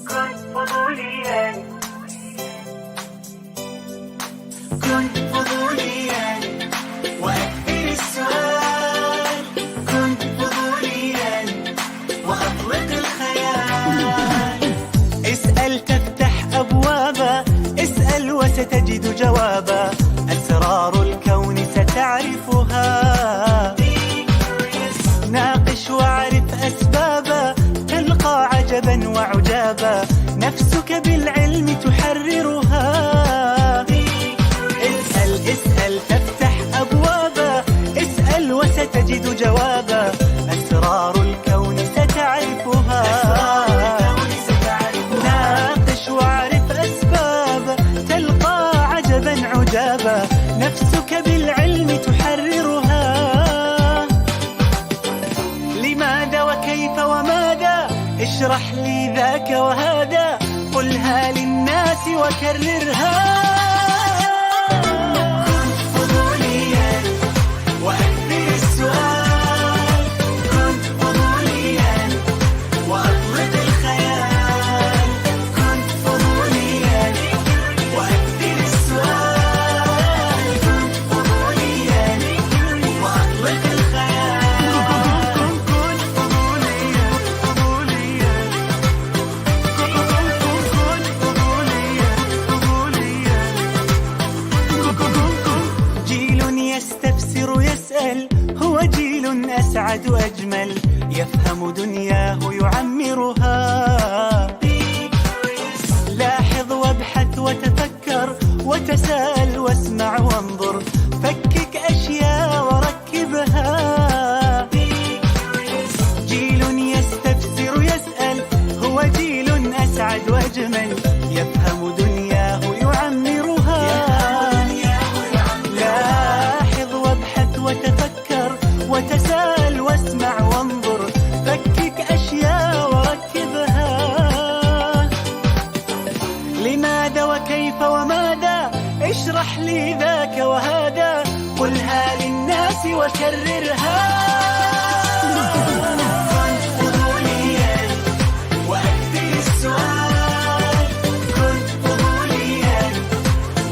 كن فضوليا، كن فضوليا وأكثر السؤال، كن فضوليا وأطلق الخيال. اسأل تفتح أبوابا، اسأل وستجد جوابا، أسرار الكون ستعرفها. ناقش واعرف أسبابا، تلقى عجبا وعجابا، نفسك بالعلم تحررها. اسأل اسأل تفتح أبوابا، اسأل وستجد جوابا، أسرار الكون ستعرفها. ناقش واعرف أسبابا، تلقى عجبا عجابا، نفسك بالعلم تحررها. لماذا وكيف وماذا، اشرح لي ذاك وهذا، قلها للناس وكررها. كن فضوليا وأكثر السؤال، كن فضوليا وأطلق الخيال. كن فضوليا وأكثر السؤال، كن فضوليا وأطلق الخيال. كن فضوليا، فضوليا، كن فضوليا، فضوليا. جيل يستفسر يسأل، هو جيل أسعد أجمل، يفهم دنياه يعمرها. لاحظ وابحث وتفكر وتساءل واسمع وانظر، فكك أشياء وركبها. جيل يستفسر يسأل، هو جيل أسعد وأجمل، يفهم دنياه يعمرها. لاحظ وابحث وتفكر وتساءل واسمع وانظر، فكك أشياء وركبها. لماذا وكيف وماذا، اشرح لي ذاك وهذا، قلها للناس وكررها. كن فضوليا وأكثر السؤال، كن فضوليا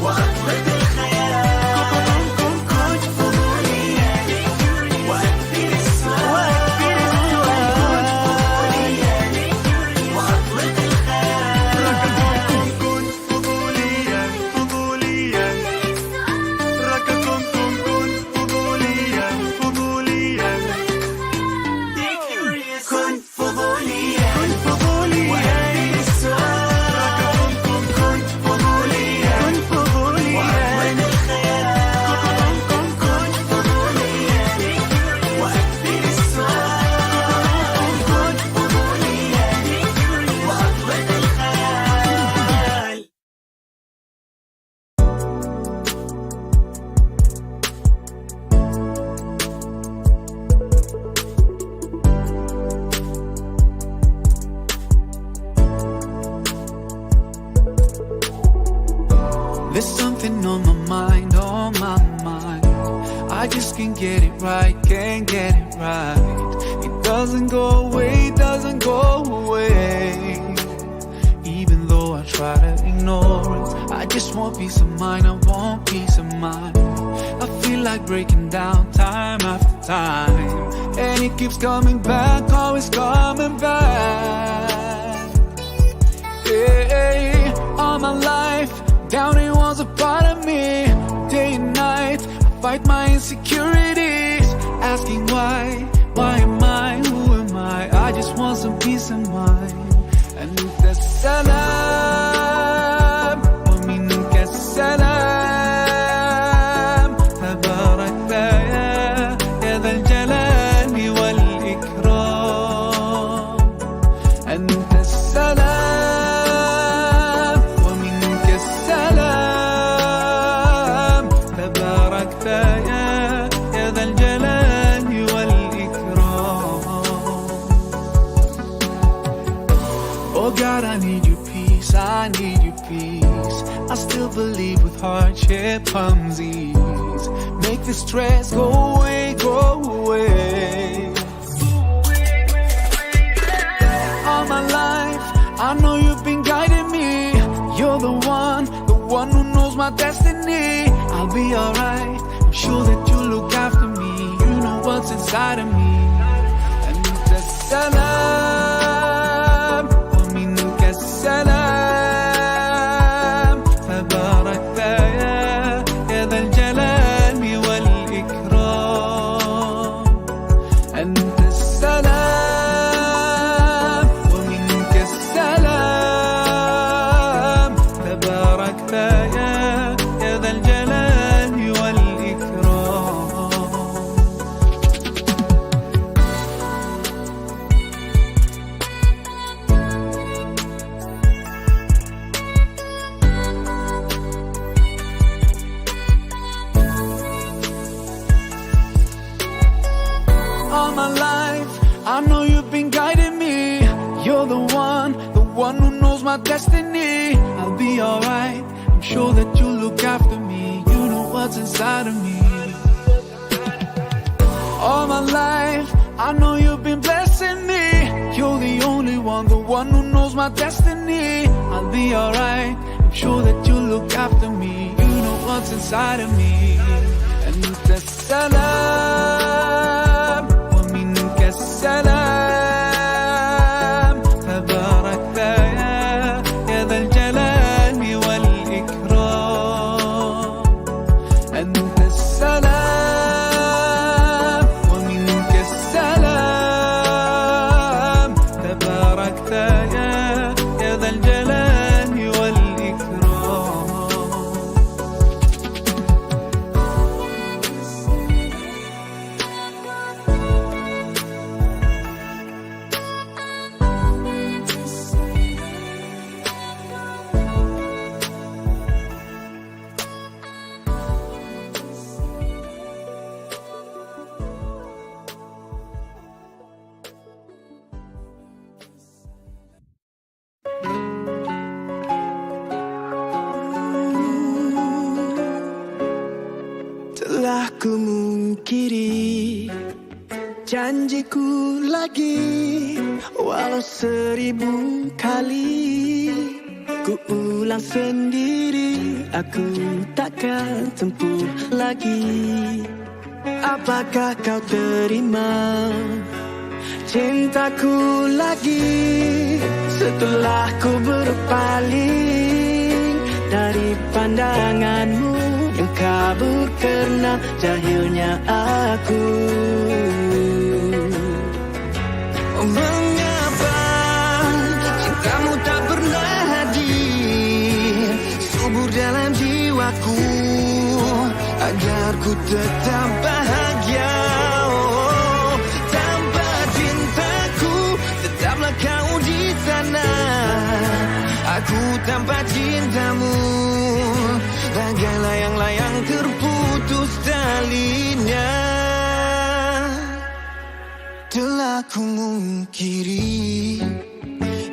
وأطلق الخيال. كن فضوليا وأكثر السؤال، كن فضوليا وأطلق الخيال. كن فضوليا، فضوليا، رككم كن فضوليا، فضوليا. كن فضوليا، كن فضوليا وأكثر السؤال، كن فضوليا، كن فضوليا وأطلق الخيال. كن فضوليا وأكثر السؤال، كن فضوليا وأطلق الخيال. There's something on my mind, on my mind. I just can't get it right, can't get it right. It doesn't go away, doesn't go away. Even though I try to ignore it, I just want peace of mind, I want peace of mind. I feel like breaking down time after time, and it keeps coming back, always coming back. Hey, all my life, doubting was a part of me. Day and night, I fight my insecurities, asking why am I, who am I just want some peace of mind. And the salam, ومنك السلام، تبارك يا ذا الجلال والإكرام. أنت السلام ومنك السلام، تباركت يا ذا الجلال والإكرام. Oh God, I need your peace, I need your peace. I still believe with hardship comes ease. Make the stress go away, go away. All my life, I know you've been guiding me. You're the one who knows my destiny. I'll be alright, I'm sure that you'll look after me. You know what's inside of me. And salam, wa minka salam. Tabarakta ya dhal jalali wal ikram. And salam, wa minka salam. Tabarakta ya dhal jalali wal ikram. All my life, I know you've been guiding me. You're the one who knows my destiny. I'll be alright, I'm sure that you'll look after me. You know what's inside of me. All my life, I know you've been blessing me. You're the only one who knows my destiny. I'll be alright, I'm sure that you'll look after me. You know what's inside of me. And salam, wa minka salam. Tabarakta ya dhal jalali wal ikram. And salam, wa minka salam. Tabarakta ya dhal jalali wal ikram. Telah ku mungkiri janjiku lagi, walau 1000 kali ku ulang sendiri. Aku takkan tempuh lagi. Apakah kau terima cintaku lagi setelah ku berpaling dari pandanganmu yang kabur karena jahilnya aku. Oh, mengapa cintamu tak pernah hadir subur dalam jiwaku agar ku tetap bahagia. Oh, tanpa cintaku tetaplah kau di sana. Aku tanpa cintamu bagai layang-layang terputus talinya. Telah ku mungkiri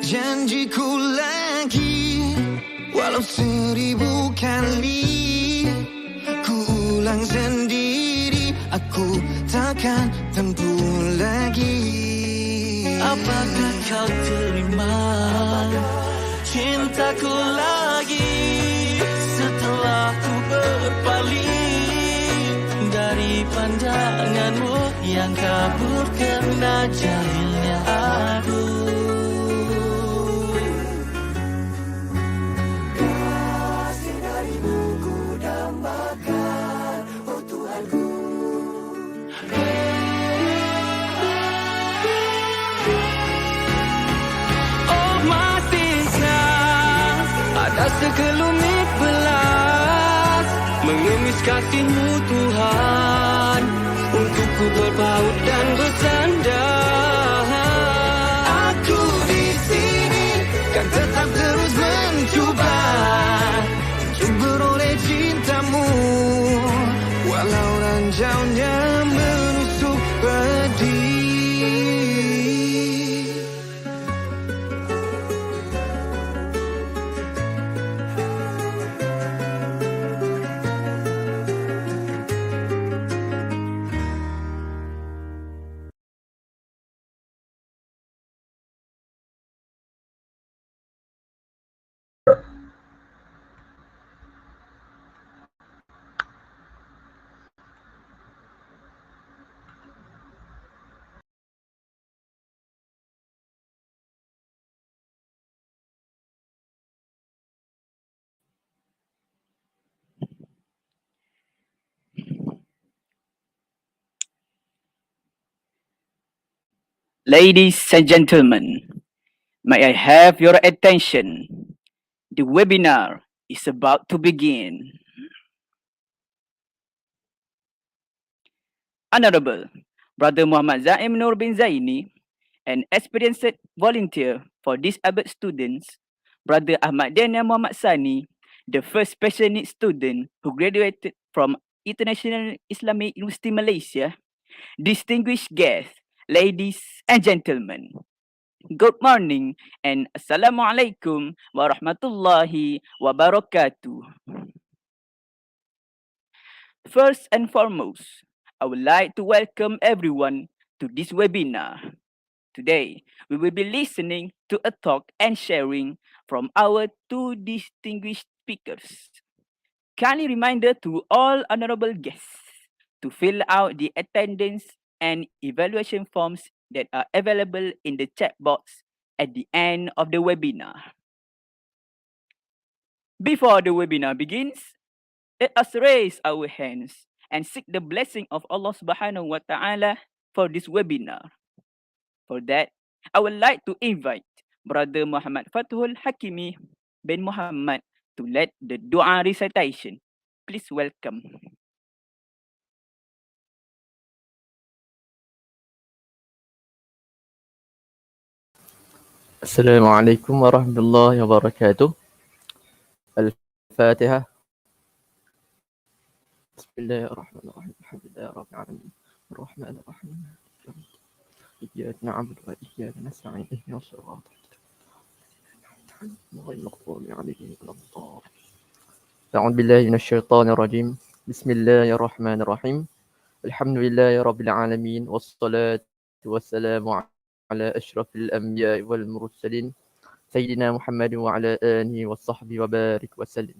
janjiku lagi, walau 1000 kali ku ulang sendiri. Aku takkan tempuh lagi. Apakah kau terima cintaku lagi setelah ku berpaling dari pandanganmu yang kabur karena jahilnya aku. Kasih darimu ku dambakan, oh Tuhanku. Oh, masihkah ada sekelumit belas mengemis kasih-Mu Tuhan, untuk ku berpaut dan bersandar. Aku di sini kan tetap terus mencuba untuk beroleh cintamu, walau ranjaunya menusuk pedih. Ladies and gentlemen, may I have your attention? The webinar is about to begin. Honorable Brother Muhammad Zaim Nur bin Zaini, an experienced volunteer for disabled students, Brother Ahmad Daniel Muhammad Sani, the first special needs student who graduated from International Islamic University Malaysia, distinguished guests, ladies and gentlemen. Good morning and Assalamualaikum warahmatullahi wabarakatuh. First and foremost, I would like to welcome everyone to this webinar. Today, we will be listening to a talk and sharing from our two distinguished speakers. Kindly reminder to all honorable guests to fill out the attendance and evaluation forms that are available in the chat box at the end of the webinar. Before the webinar begins, let us raise our hands and seek the blessing of Allah Subhanahu wa Ta'ala for this webinar. For that, I would like to invite Brother Muhammad Fathul Hakimi bin Muhammad to lead the dua recitation. Please welcome. السلام عليكم ورحمة الله وبركاته. الفاتحة. بسم الله الرحمن الرحيم. الحمد لله رب العالمين الرحمن الرحيم إياك نعبد وإياك نستعين اهدنا الصراط غير المغضوب عليهم ولا الضالين. أعوذ بالله من الشيطان الرجيم. بسم الله الرحمن الرحيم. الحمد لله رب العالمين والصلاة والسلام على أشرف الأنبياء والمرسلين سيدنا محمد وعلى آله وصحبه وبارك وسلم.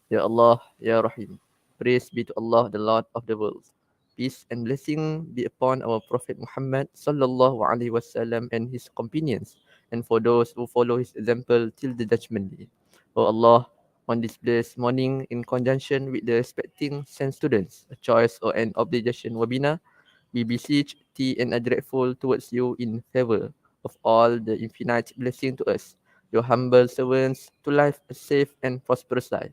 Ya Allah, Ya Rahim. Praise be to Allah, the Lord of the worlds. Peace and blessing be upon our Prophet Muhammad sallallahu alaihi wasallam and his companions, and for those who follow his example till the judgment day. O Allah, on this blessed morning, in conjunction with the respecting science students, a choice or an obligation webinar, we beseech thee and are grateful towards you in favor of all the infinite blessing to us, your humble servants, to life a safe and prosperous life.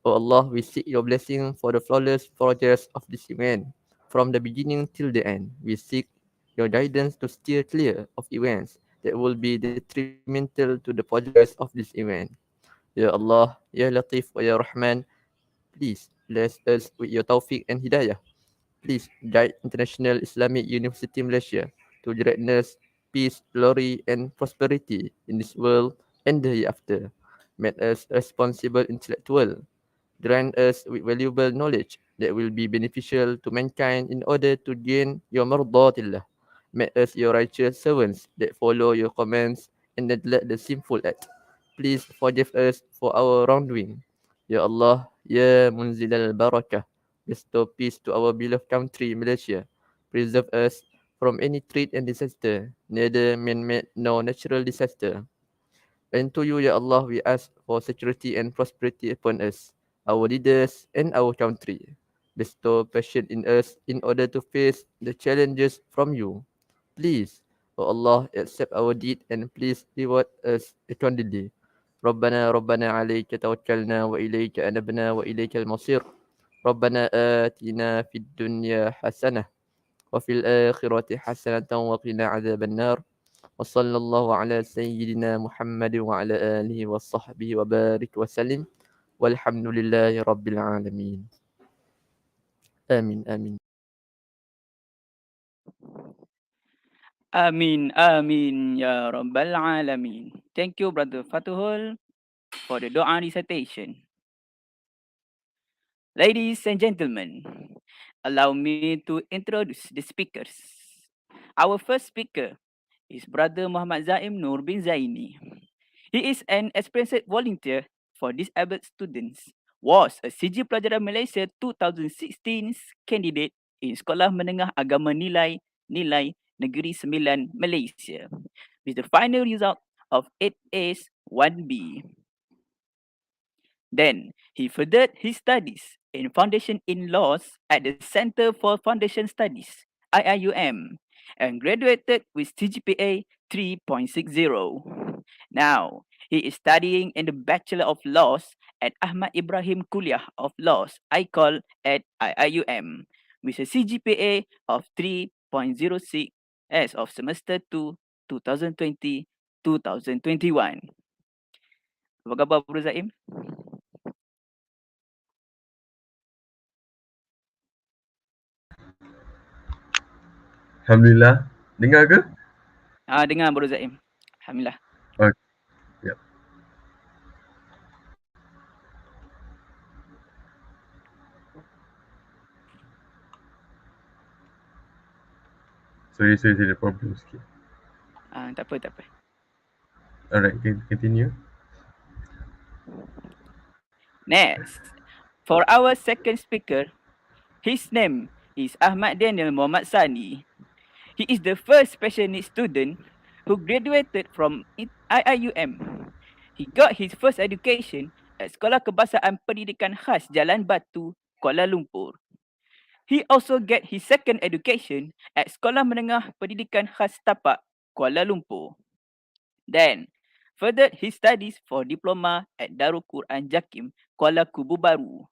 O Allah, we seek your blessing for the flawless progress of this event. From the beginning till the end, we seek your guidance to steer clear of events that will be detrimental to the progress of this event. Ya Allah, Ya Latif wa Ya Rahman, please bless us with your taufiq and hidayah. Please guide International Islamic University Malaysia to greatness, peace, glory and prosperity in this world and the hereafter. Make us responsible intellectual. Grant us with valuable knowledge that will be beneficial to mankind in order to gain your mardatillah. Make us your righteous servants that follow your commands and neglect the sinful act. Please forgive us for our wrongdoing. Ya Allah, Ya Munzil al-Barakah, bestow peace to our beloved country, Malaysia. Preserve us from any threat and disaster, neither man-made nor natural disaster. And to you, Ya Allah, we ask for security and prosperity upon us, our leaders and our country. Bestow patience in us in order to face the challenges from you. Please, O Allah, accept our deed and please reward us eternally. ربنا عليك توكلنا وإليك أنبنا وإليك المصير. ربنا آتنا في الدنيا حسنة وفي الآخرة حسنة وقنا عذاب النار. وصلى الله على سيدنا محمد وعلى آله وصحبه وبارك وسلم والحمد لله رب العالمين. آمين آمين. Amin, amin, ya Rabbal Alamin. Thank you, Brother Fathul, for the dua recitation. Ladies and gentlemen, allow me to introduce the speakers. Our first speaker is Brother Muhammad Zaim Nur bin Zaini. He is an experienced volunteer for disabled students, was a CG Pelajaran Malaysia 2016 candidate in Sekolah Menengah Agama Nilai Negeri Sembilan Malaysia with the final result of 8 A's 1 B. Then he furthered his studies in Foundation in Laws at the Center for Foundation Studies, IIUM, and graduated with CGPA 3.60. Now, he is studying in the Bachelor of Laws at Ahmad Ibrahim Kuliah of Laws, ICOL at IIUM, with a CGPA of 3.06 as of semester 2, 2020-2021. Apa khabar Bro Zaim? Alhamdulillah. Dengar ke? Dengar Bro Zaim. Alhamdulillah. Okay. Yep. Sorry, ada problem sikit. Tak apa, tak apa. Alright, continue. Next, for our second speaker, his name is Ahmad Daniel Muhammad Sani. He is the first special needs student who graduated from IIUM. He got his first education at Sekolah Kebahasaan Pendidikan Khas Jalan Batu, Kuala Lumpur. He also get his second education at Sekolah Menengah Pendidikan Khas Tapak, Kuala Lumpur. Then, furthered his studies for diploma at Darul Quran Jakim, Kuala Kubu Baru.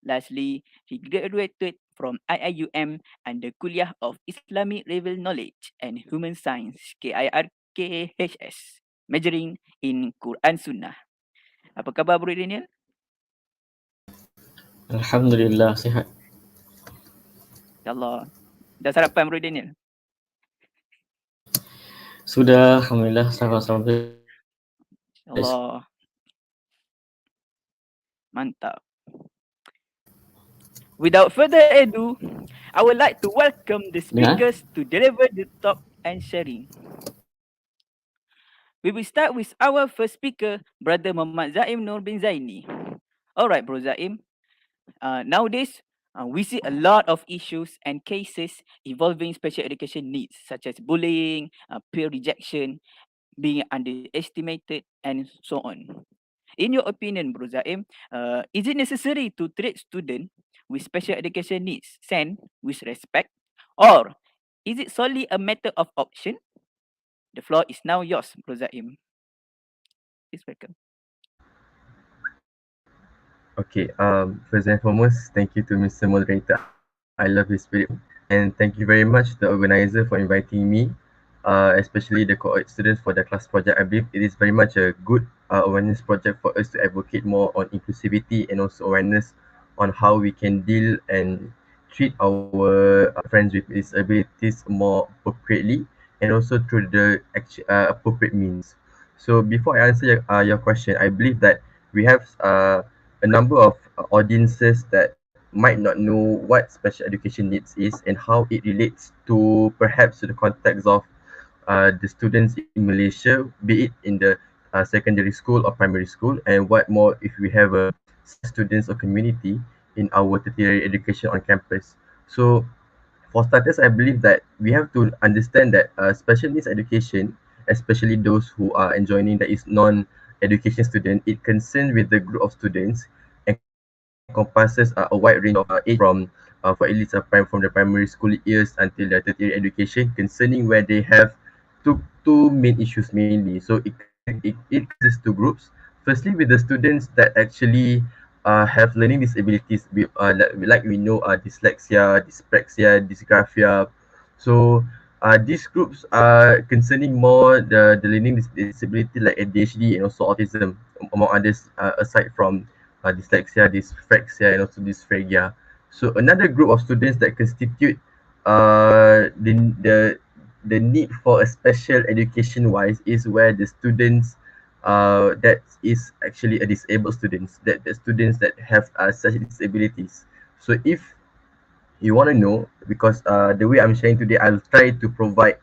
Lastly, he graduated from IIUM under Kuliah of Islamic Level Knowledge and Human Science, KIRKHS, majoring in Quran Sunnah. Apa khabar Bro Daniel? Alhamdulillah, sihat. InsyaAllah. Dah sarapan Bro Daniel? Sudah, Alhamdulillah, sama-sama. InsyaAllah. Mantap. Without further ado, I would like to welcome the speakers to deliver the talk and sharing. We will start with our first speaker, Brother Muhammad Zaim Nur bin Zaini. Alright, Bro Zaim. Nowadays, we see a lot of issues and cases involving special education needs, such as bullying, peer rejection, being underestimated, and so on. In your opinion, Bro Zaim, is it necessary to treat students with special education needs SEN with respect, or is it solely a matter of option? The floor is now yours, Bro Zaim. Please welcome. Okay, first and foremost, thank you to Mr. Moderator. I love his spirit. And thank you very much to the organizer for inviting me, especially the co-ed students for the class project. I believe it is very much a good awareness project for us to advocate more on inclusivity and also awareness on how we can deal and treat our friends with disabilities more appropriately and also through the appropriate means. So before I answer your question, I believe that we have a number of audiences that might not know what special education needs is and how it relates to perhaps to the context of the students in Malaysia, be it in the secondary school or primary school, and what more if we have students or community in our tertiary education on campus. So for starters, I believe that we have to understand that special needs education, especially those who are enjoining that is non-education student, it concerns with the group of students and encompasses a wide range of age from for at least from the primary school years until the tertiary education, concerning where they have two main issues mainly. So it consists two groups. Firstly, with the students that actually have learning disabilities, like we know dyslexia, dyspraxia, dysgraphia. So these groups are concerning more the learning disability like ADHD and also autism, among others, aside from dyslexia, dyspraxia, and also dysphagia. So another group of students that constitute the need for a special education wise is where the students that is actually a disabled students, that the students that have such disabilities. So if you want to know, because the way I'm sharing today, I'll try to provide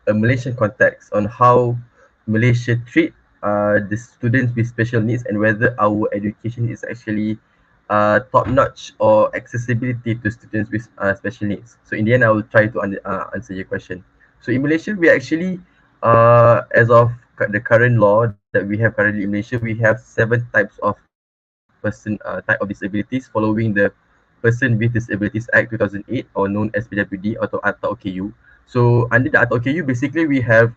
a Malaysian context on how Malaysia treat the students with special needs and whether our education is actually top notch or accessibility to students with special needs. So in the end, I will try to answer your question. So in Malaysia, we actually, as of the current law that we have currently in Malaysia, we have 7 types of type of disabilities following the Person with Disabilities Act 2008, or known as PWD atau OKU. So under the atau KU, basically we have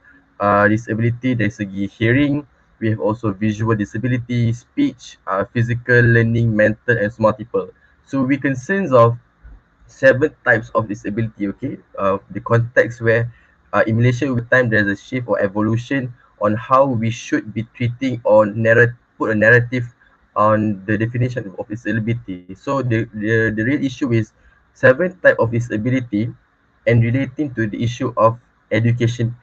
disability dari segi hearing, we have also visual disability, speech, physical learning, mental and multiple. So we concerns of seven types of disability, okay? The context where in Malaysia with time there's a shift or evolution on how we should be treating or put a narrative on the definition of disability. So the real issue is seven type of disability and relating to the issue of education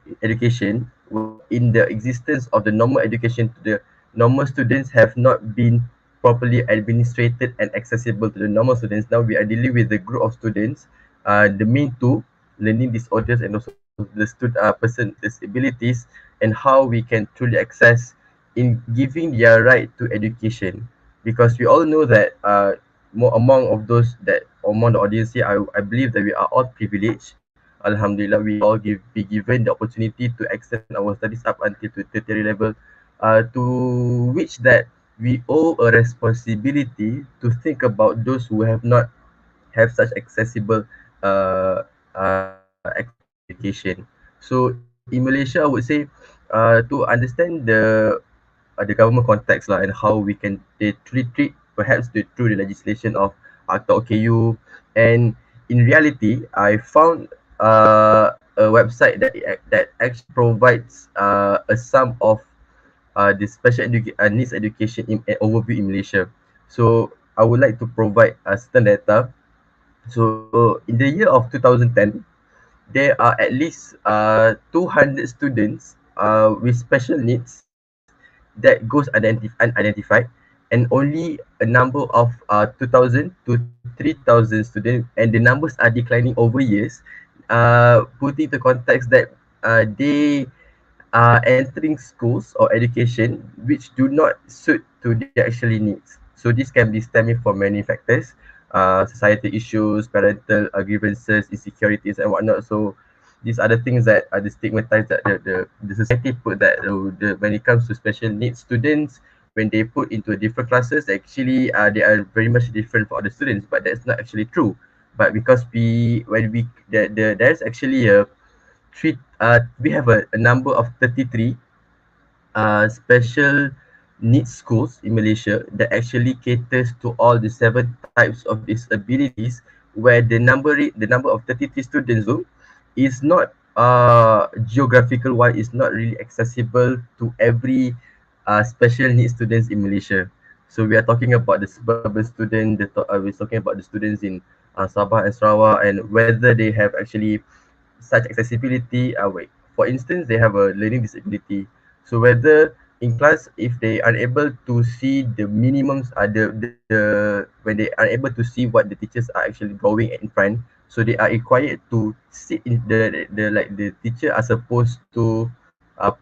in the existence of the normal education to the normal students have not been properly administrated and accessible to the normal students. Now we are dealing with the group of students, the main two, learning disorders and also the person disabilities, and how we can truly access in giving their right to education. Because we all know that more among of those that among the audience here, I believe that we are all privileged. Alhamdulillah, we all be given the opportunity to extend our studies up until to tertiary level, to which that we owe a responsibility to think about those who have not have such accessible education. So in Malaysia, I would say to understand the government context lah and how we can treat perhaps through the legislation of Akta OKU. And in reality, I found a website that actually provides a sum of the needs education in overview in Malaysia. So I would like to provide certain data. So in the year of 2010, there are at least 200 students with special needs that goes unidentified, and only a number of 2,000 to 3,000 students, and the numbers are declining over years, putting the context that they are entering schools or education which do not suit to their actually needs. So this can be stemming from many factors, societal issues, parental grievances, insecurities and whatnot. So these are the things that are the stigmatized that the society put that when it comes to special needs students, when they put into different classes, actually they are very much different for other students, but that's not actually true. But because there's actually a we have a number of 33 special needs schools in Malaysia that actually caters to all the seven types of disabilities, where the number of 33 students though is not geographical wide, is not really accessible to every special needs students in Malaysia. So we are talking about the suburban student, we're talking about the students in Sabah and Sarawak, and whether they have actually such accessibility. For instance, they have a learning disability. So whether in class, if they are able to see the minimums, when they are able to see what the teachers are actually drawing in front, so they are required to sit in the teacher are supposed to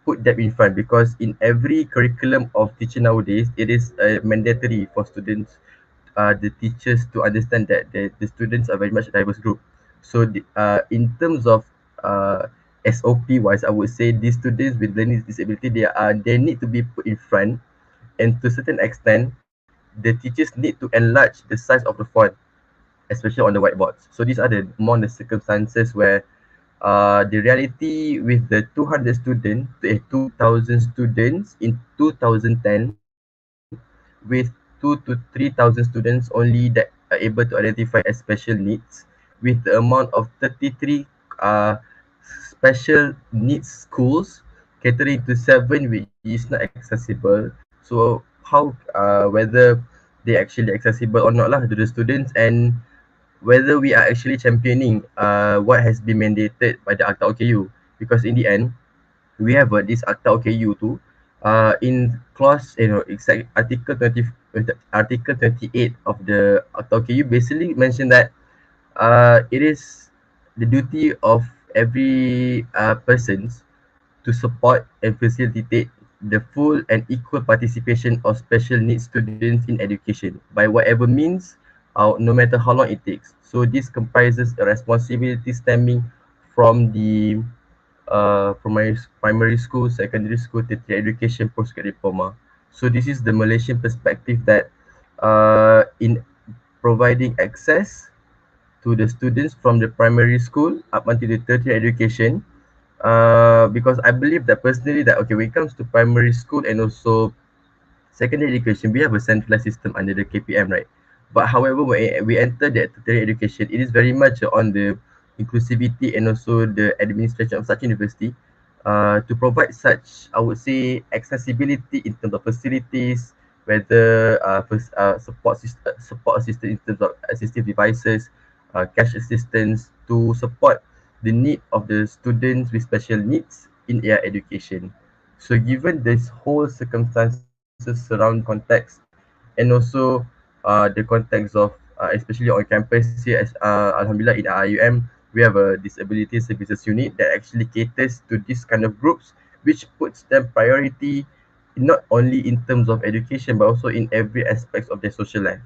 put them in front, because in every curriculum of teacher nowadays, it is mandatory for students, the teachers to understand that the students are very much a diverse group. So in terms of SOP wise, I would say these students with learning disability, they need to be put in front, and to a certain extent, the teachers need to enlarge the size of the font, especially on the whiteboards. So these are the circumstances where the reality with the 200 students, 2,000 students in 2010, with 2 to 3,000 students only that are able to identify as special needs, with the amount of 33 special needs schools catering to 7 which is not accessible. So how whether they actually accessible or not lah to the students, and whether we are actually championing what has been mandated by the Akta OKU, because in the end we have this Akta OKU too. In clause, it's like Article 28 of the Akta OKU basically mentioned that it is the duty of every persons to support and facilitate the full and equal participation of special needs students in education by whatever means, no matter how long it takes. So this comprises a responsibility stemming from the primary school, secondary school, tertiary education, postgraduate diploma. So this is the Malaysian perspective that in providing access to to the students from the primary school up until the tertiary education. Because I believe that personally that okay, when it comes to primary school and also secondary education, we have a centralized system under the KPM, right? But however, when we enter the tertiary education, it is very much on the inclusivity and also the administration of such university to provide such, I would say, accessibility in terms of facilities, whether support assistance in terms of assistive devices, cash assistance to support the need of the students with special needs in their education. So given this whole circumstances surround context and also the context of especially on campus here as Alhamdulillah in IUM we have a disability services unit that actually caters to this kind of groups which puts them priority not only in terms of education but also in every aspect of their social life.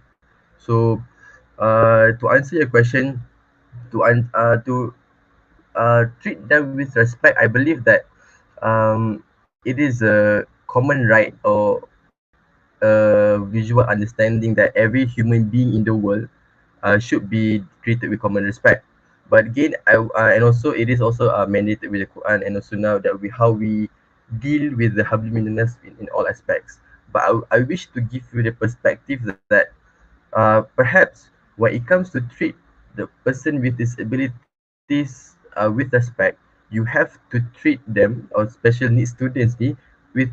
So to answer your question, to treat them with respect, I believe that it is a common right or visual understanding that every human being in the world should be treated with common respect. But again, and also it is also mandated with the Quran and also now that how we deal with the habiliminderness in all aspects. But I wish to give you the perspective that perhaps when it comes to treat the person with disabilities with respect, you have to treat them or special needs students with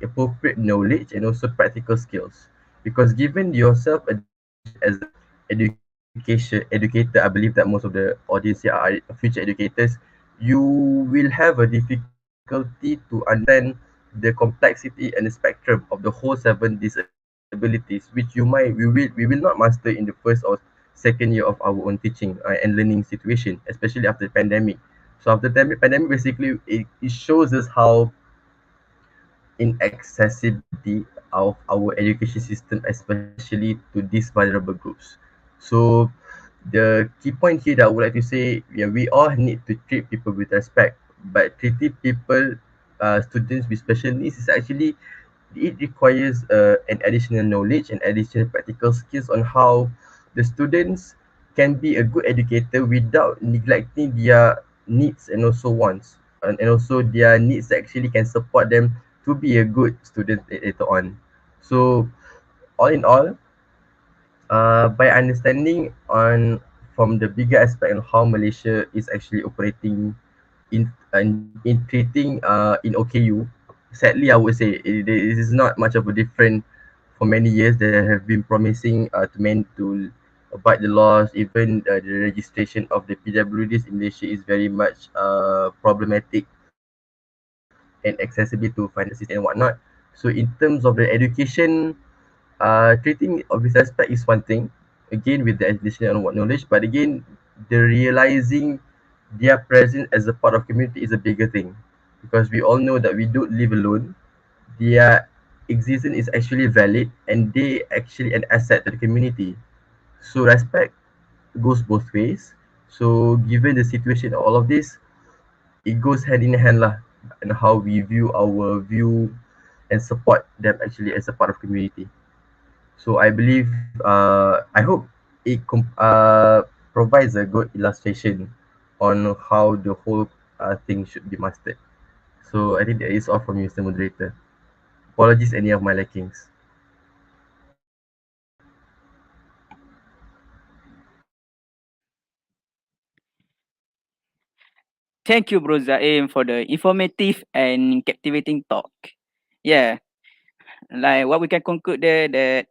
appropriate knowledge and also practical skills. Because given yourself as a educator, I believe that most of the audience here are future educators. You will have a difficulty to understand the complexity and the spectrum of the whole seven disabilities, which we will not master in the first or second year of our own teaching and learning situation, especially after the pandemic. So after the pandemic, basically it shows us how inaccessibility of our education system, especially to these vulnerable groups. So the key point here that I would like to say, yeah, we all need to treat people with respect, but treating people, students with special needs is actually it requires an additional knowledge and additional practical skills on how the students can be a good educator without neglecting their needs and also wants and also their needs that actually can support them to be a good student later on. So all in all, by understanding on from the bigger aspect on how Malaysia is actually operating in treating in OKU, sadly I would say it is not much of a different for many years. They have been promising to abide the laws. Even the registration of the PWDs in Malaysia is very much problematic and accessible to financial system and whatnot. So in terms of the education, treating with respect is one thing. Again, with the additional knowledge, but again, the realizing their presence as a part of community is a bigger thing, because we all know that we don't live alone. Their existence is actually valid, and they actually an asset to the community. So respect goes both ways. So given the situation of all of this, it goes hand in hand lah, and how we view our view and support them actually as a part of community. So I believe, I hope it provides a good illustration on how the whole thing should be mastered. So I think that is all from you, Mr. Moderator. Apologies any of my lackings. Thank you, Bro Zaim, for the informative and captivating talk. Yeah, like what we can conclude there that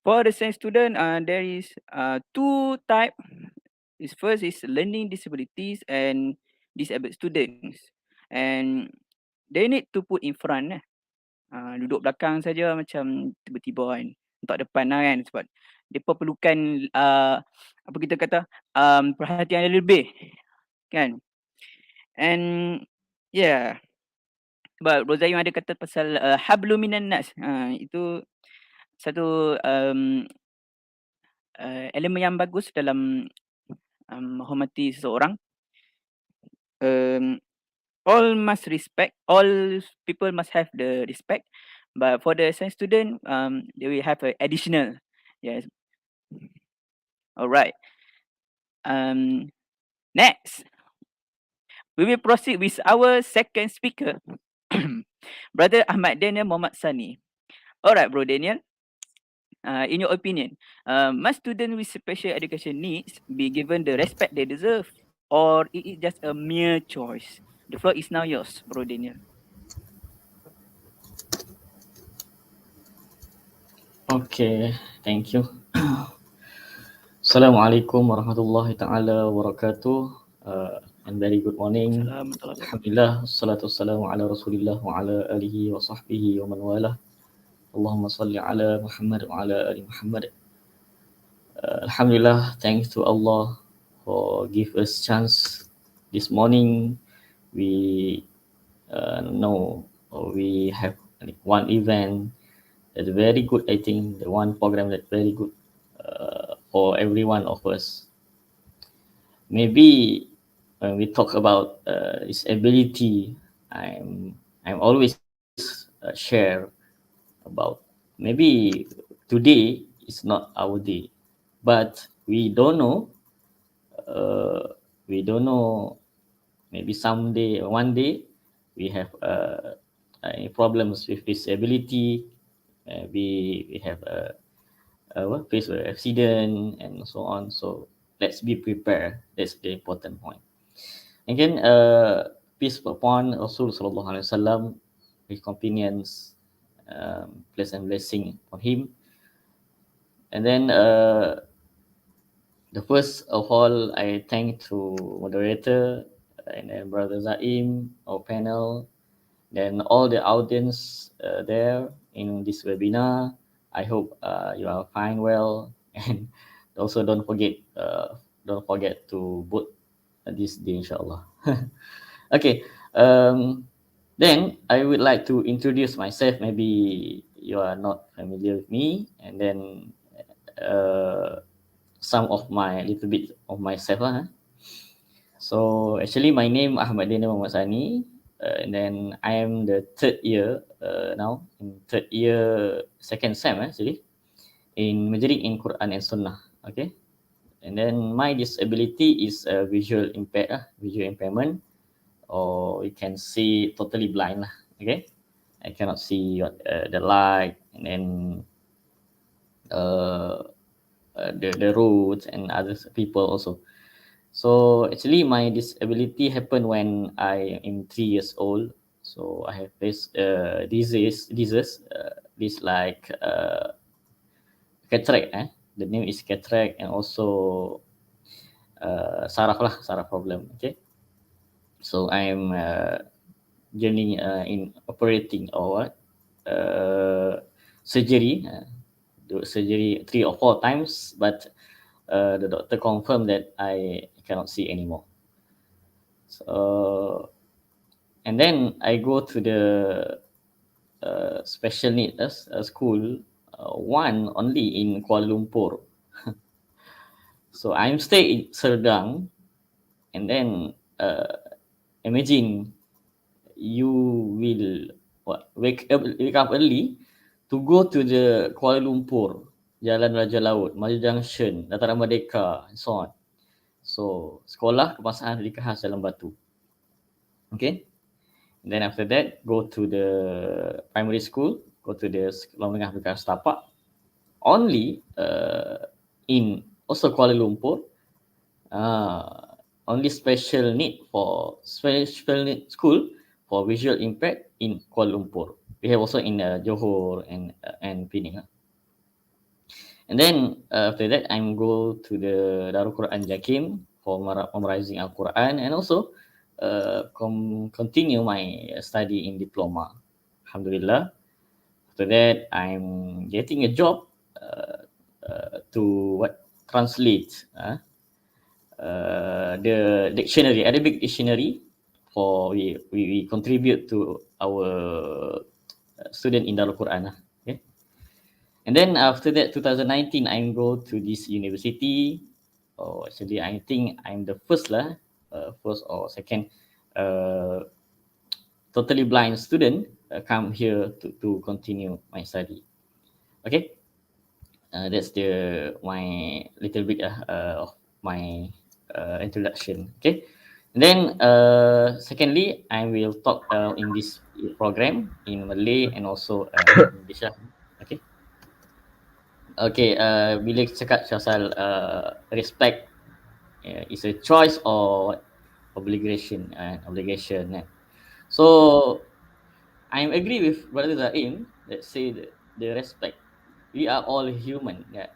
for the science student, there is two type. Is first is learning disabilities and disabled students, and they need to put in front lah. Duduk belakang saja macam tiba-tiba kan, tak depan lah kan, sebab depa perlukan apa kita kata perhatian yang lebih kan. And yeah, sebab Rozaim ada kata pasal hablum minan nas, itu satu elemen yang bagus dalam menghormati seseorang. All must respect, all people must have the respect, but for the science student, they will have a additional, yes, All right. Next, we will proceed with our second speaker, Brother Ahmad Daniel Muhammad Sani. All right, Bro Daniel. In your opinion, must students with special education needs be given the respect they deserve, or it is just a mere choice? The floor is now yours, Bro Daniel. Okay, thank you. Assalamualaikum warahmatullahi taala wabarakatuh. And very good morning. Assalamualaikum. Alhamdulillah, wassalatu wassalamu ala Rasulillah wa ala alihi wa sahbihi wa man wala. Allahumma salli ala Muhammad wa ala ali Muhammad. Alhamdulillah, thanks to Allah for give us chance this morning. We know we have one event that's very good. I think the one program that's very good for every one of us. Maybe when we talk about his ability, I'm always share about maybe today is not our day, but we don't know. Maybe someday, one day, we have problems with disability. We have face an accident and so on. So let's be prepared. That's the important point. Again, peace upon Rasul Sallallahu Alaihi Wasallam, his companions, pleasant blessing on him. And then the first of all, I thank to moderator and then Brother Zaim, our panel, then all the audience there in this webinar. I hope you are fine, well, and also don't forget to vote this day, inshallah. Okay. Then I would like to introduce myself. Maybe you are not familiar with me, and then some of my little bit of myself. So actually, my name Ahmad Daniel Muhammad Sani, and then I am the third year now, in third year, second sem actually, in majoring in Quran and Sunnah. Okay, and then my disability is visual impairment, or you can see totally blind. Okay, I cannot see the light, and then the roads and other people also. So actually, my disability happened when I am 3 years old. So I have this disease, this like cataract. The name is cataract, and also saraf problem. Okay. So I am journey in operating or surgery. Do surgery 3 or 4 times, but the doctor confirmed that I cannot see anymore. So, and then I go to the special needs school, one only in Kuala Lumpur. So I'm stay in Serdang, and then imagine you will wake up early to go to the Kuala Lumpur, Jalan Raja Laut, Maju Junction, Dataran Merdeka, and so on. So sekolah kebangsaan Pendidikan Khas Jalan Batu. Okay. And then after that, go to the primary school, go to the Sekolah Menengah Pendidikan Setapak, only in also Kuala Lumpur, only special need school for visual impact in Kuala Lumpur. We have also in Johor and Penang. And then after that, I'm go to the Darul Quran Jakim for memorizing Al-Quran, and also continue my study in diploma. Alhamdulillah. After that, I'm getting a job to translate the dictionary, Arabic dictionary, for we contribute to our student in Darul Quran. Okay. And then after that, 2019, I go to this university. Oh, actually, I think I'm the first or second totally blind student come here to continue my study. Okay. That's my little bit of my introduction. Okay. And then secondly, I will talk in this program in Malay and also English lah. Okay. Okay. Bila cakap pasal respect is a choice or obligation. Obligation. So I agree with Brother Zaim that say that the respect. We are all human. Yeah.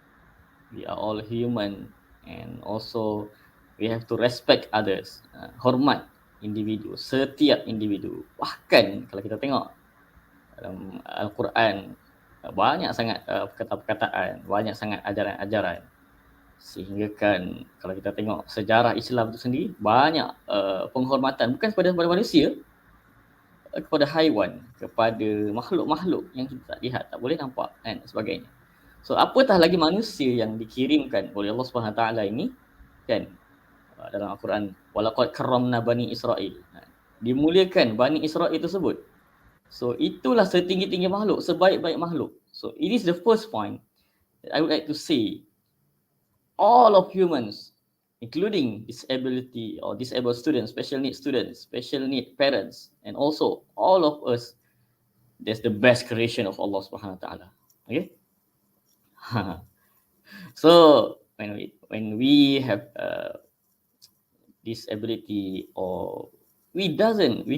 We are all human, and also we have to respect others. Hormat individu, setiap individu. Bahkan kalau kita tengok dalam Al-Quran, banyak sangat perkataan-perkataan, banyak sangat ajaran-ajaran. Sehingga kan kalau kita tengok sejarah Islam itu sendiri, banyak penghormatan bukan kepada manusia, kepada haiwan, kepada makhluk-makhluk yang kita tak lihat, tak boleh nampak dan sebagainya. So apatah lagi manusia yang dikirimkan oleh Allah Subhanahu Taala ini kan, dalam Al-Quran, walaqad karramna bani Israil. Dimuliakan Bani Israil tersebut. So itulah setinggi-tinggi makhluk, sebaik-baik makhluk. So it is the first point that I would like to say. All of humans, including disability or disabled students, special need parents, and also all of us, that's the best creation of Allah Subhanahu Taala. Okay. So when we have disability, or we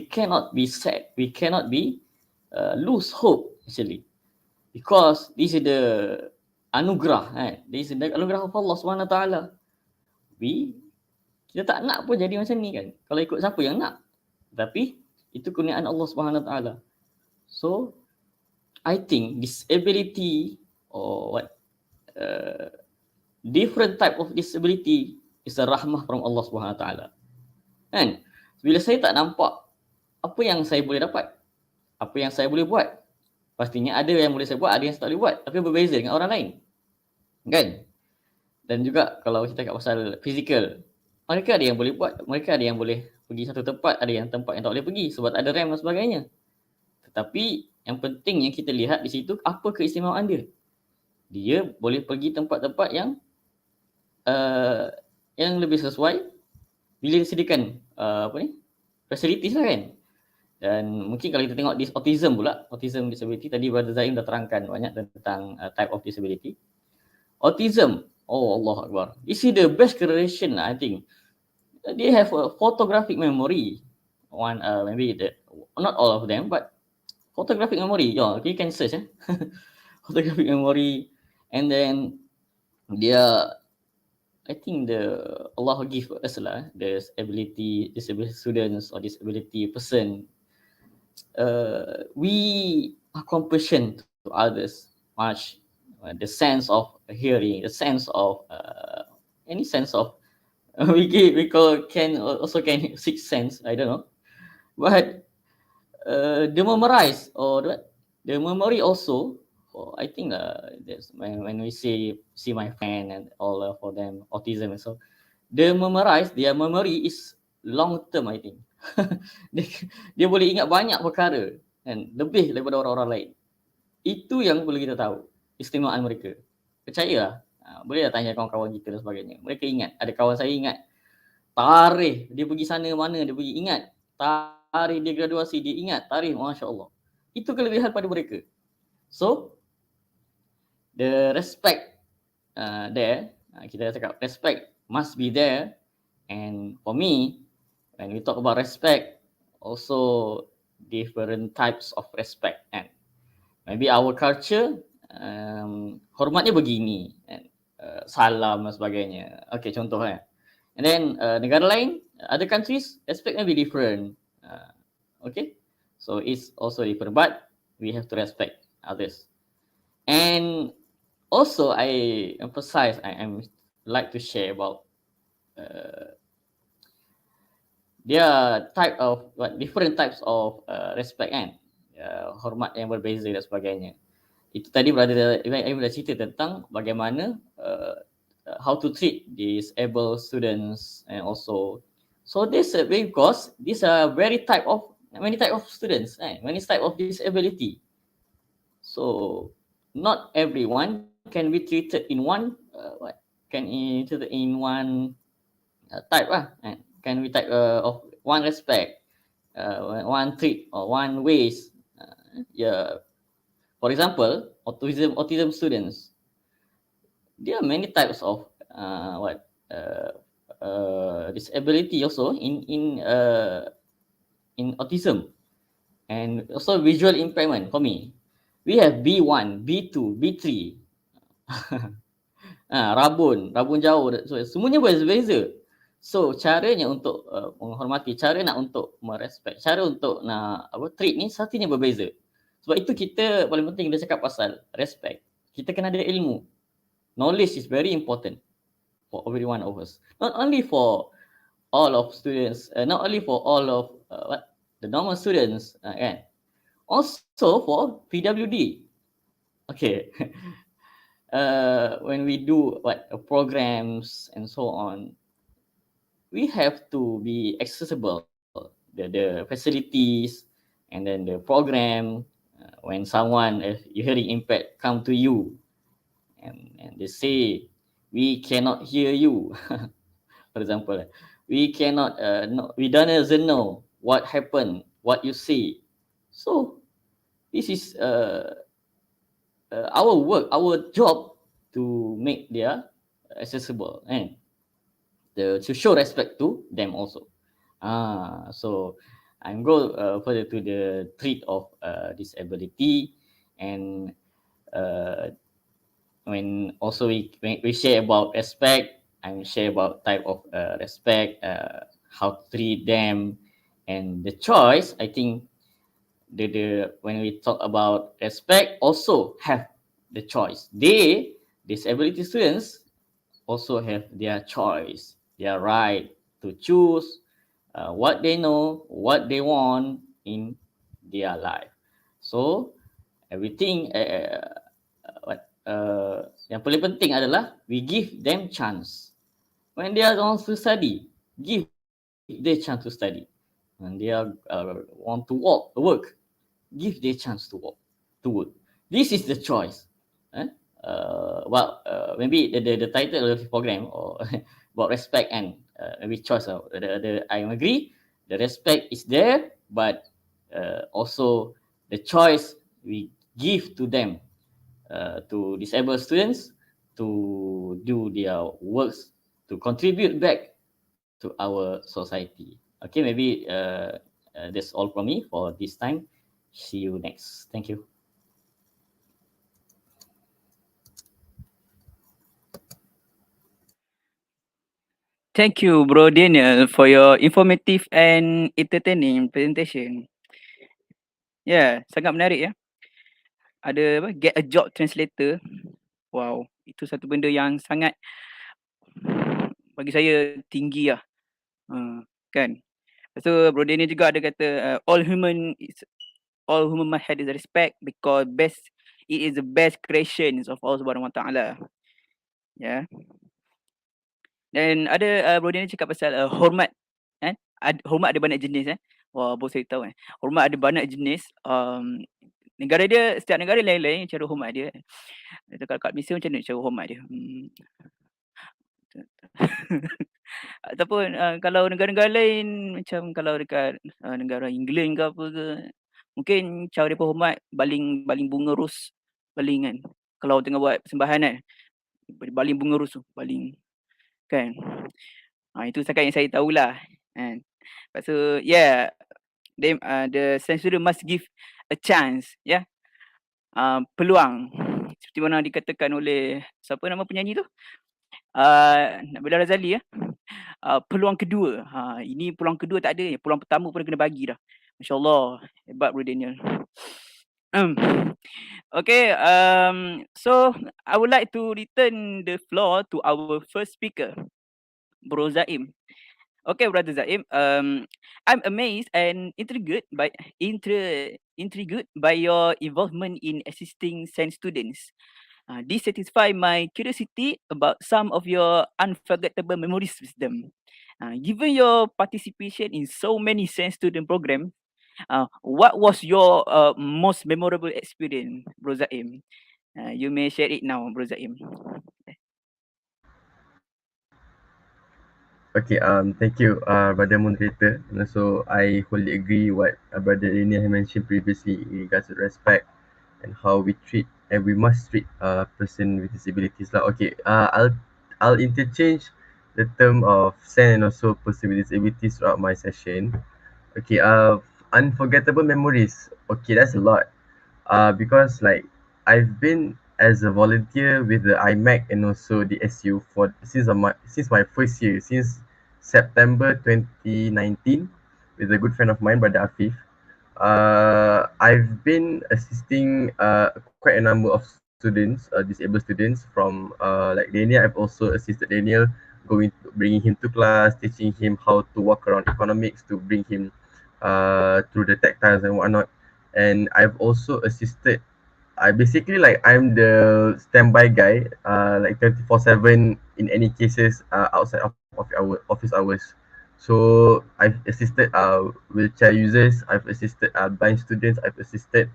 cannot be sad, we cannot be lose hope actually, because this is the anugerah, this is the anugerah of Allah Subhanahu Taala. Kita tak nak pun jadi macam ni kan, kalau ikut siapa yang nak, tapi itu kurniaan Allah Subhanahu Taala. So I think disability or different type of disability is a rahmah from Allah Subhanahu Taala. Kan? Bila saya tak nampak apa yang saya boleh dapat, apa yang saya boleh buat, pastinya ada yang boleh saya buat, ada yang saya tak boleh buat, tapi berbeza dengan orang lain. Kan? Dan juga kalau kita cakap pasal fizikal, mereka ada yang boleh buat, mereka ada yang boleh pergi satu tempat, ada yang tempat yang tak boleh pergi sebab ada rem dan sebagainya. Tetapi yang penting yang kita lihat di situ, apa keistimewaan dia. Dia boleh pergi tempat-tempat yang lebih sesuai bila disediakan facilities lah kan. Dan mungkin kalau kita tengok autism pula, autism disability, tadi Brother Zaim dah terangkan banyak tentang type of disability. Autism, oh Allah Akbar, this is the best creation I think. They have a photographic memory. Maybe not all of them, but photographic memory. Yeah, you can search. Photographic memory, and then I think Allah give us lah the disability students or disability person. We are compassion to others much. The sense of hearing, the sense of any sense of we can sixth sense, I don't know, but the memorize or the memory also. I think that's when we see my friend and all for them autism and so, their memory is long term I think. dia boleh ingat banyak perkara kan, lebih daripada orang-orang lain. Itu yang perlu kita tahu, istimewaan mereka. Percayalah, boleh tanya kawan-kawan kita dan sebagainya. Mereka ingat, ada kawan saya ingat tarikh dia pergi sana mana, dia pergi ingat tarikh dia graduasi, dia ingat tarikh, masya-Allah. Itu kelebihan pada mereka. So the respect there, kita cakap respect must be there. And for me, when we talk about respect, also different types of respect. And maybe our culture, hormatnya begini, and salam dan sebagainya. Okay, contoh kan. And then negara lain, other countries, respect may be different. Okay, so it's also different, but we have to respect others. And also, I emphasize, I like to share about their type of different types of respect kan, hormat yang berbeza dan sebagainya. Itu tadi Brother Ibrahim dah cerita tentang bagaimana how to treat disabled students, and also so this because these are many type of students, many type of disability. So not everyone can be treated in one type can be type of one respect, one treat or one ways. Yeah, for example, autism students, there are many types of disability also in autism, and also visual impairment. For me, we have B1, B2, B3. Rabun jauh, so semuanya berbeza. So caranya untuk menghormati, cara nak untuk merespek, cara untuk nak treat ni satunya berbeza. Sebab itu kita paling penting kita cakap pasal respect. Kita kena ada ilmu. Knowledge is very important for every one of us. Not only for all of students, not only for all of the normal students, kan? Also for PWD. Okay. When we do programs and so on, we have to be accessible. The facilities and then the program. When someone, you hearing impact, come to you and they say, we cannot hear you. For example, we cannot, we doesn't know what happened, what you say. So this is our work, our job to make their accessible and to show respect to them also. So I'm go further to the treat of disability, and when also we share about respect, I'm share about type of respect, how to treat them, and the choice. I think the when we talk about respect, also have the choice. Disability students also have their choice, their right to choose what they know, what they want in their life. So everything yang paling penting adalah we give them chance. When they are want to study, give their chance to study. When they are want to work, give their chance to work. This is the choice. Maybe the title of the program or about respect and maybe choice. I agree, the respect is there, but also the choice we give to them, to disabled students, to do their works, to contribute back to our society. Okay, maybe that's all from me for this time. See you next. Thank you. Thank you, Bro Daniel, for your informative and entertaining presentation. Yeah, sangat menarik ya. Ada apa? Get a job translator. Wow, itu satu benda yang sangat bagi saya tinggi lah. Kan? Lepas tu Bro Daniel juga ada kata all human must have is respect because it is the best creations of Allah Subhanahu Wa Taala. Ya. Dan ada Bro Daniel cakap pasal hormat. Hormat ada banyak jenis. Wah, bos saya tahu. Hormat ada banyak jenis. Negara dia, setiap negara lain-lain cara hormat dia. Kalau kat Malaysia macam mana cara hormat dia? Ataupun kalau negara-negara lain, macam kalau dekat negara England ke apa ke, mungkin cara dia hormat baling bunga ros, baling kan. Kalau tengah buat persembahan kan, baling bunga ros tu, baling kan. Itu setakat yang saya tahulah kan. Lepas tu yeah, the censor must give a chance, ya. Peluang seperti mana dikatakan oleh siapa nama penyanyi tu? Nabila Razali ya. Peluang kedua. Ini peluang kedua tak ada, peluang pertama pun kena bagi dah. Masya-Allah, hebat Bro Daniel. Okay, so I would like to return the floor to our first speaker, Bro Zaim. Okay, Brother Zaim. I'm amazed and intrigued by your involvement in assisting science students. This satisfies my curiosity about some of your unforgettable memories with them. Given your participation in so many science student programs, what was your most memorable experience, Bro Zaim? You may share it now, Bro Zaim. Okay, thank you, Brother Moderator. And also, I wholly agree what Brother Daniel had mentioned previously in regards to respect and how we treat and we must treat person with disabilities lah. Okay, I'll interchange the term of SEN and also person with disabilities throughout my session. Okay, unforgettable memories. Okay, that's a lot. Because like I've been as a volunteer with the IMAC and also the SU for since my first year, since September 2019, with a good friend of mine, Brother Afif. I've been assisting quite a number of students, disabled students from like Daniel. I've also assisted Daniel bringing him to class, teaching him how to walk around economics, to bring him through the tactiles and whatnot. And I've also assisted. I basically like I'm the standby guy, like 24/7 in any cases outside of our office hours. So I've assisted wheelchair users, I've assisted blind students, I've assisted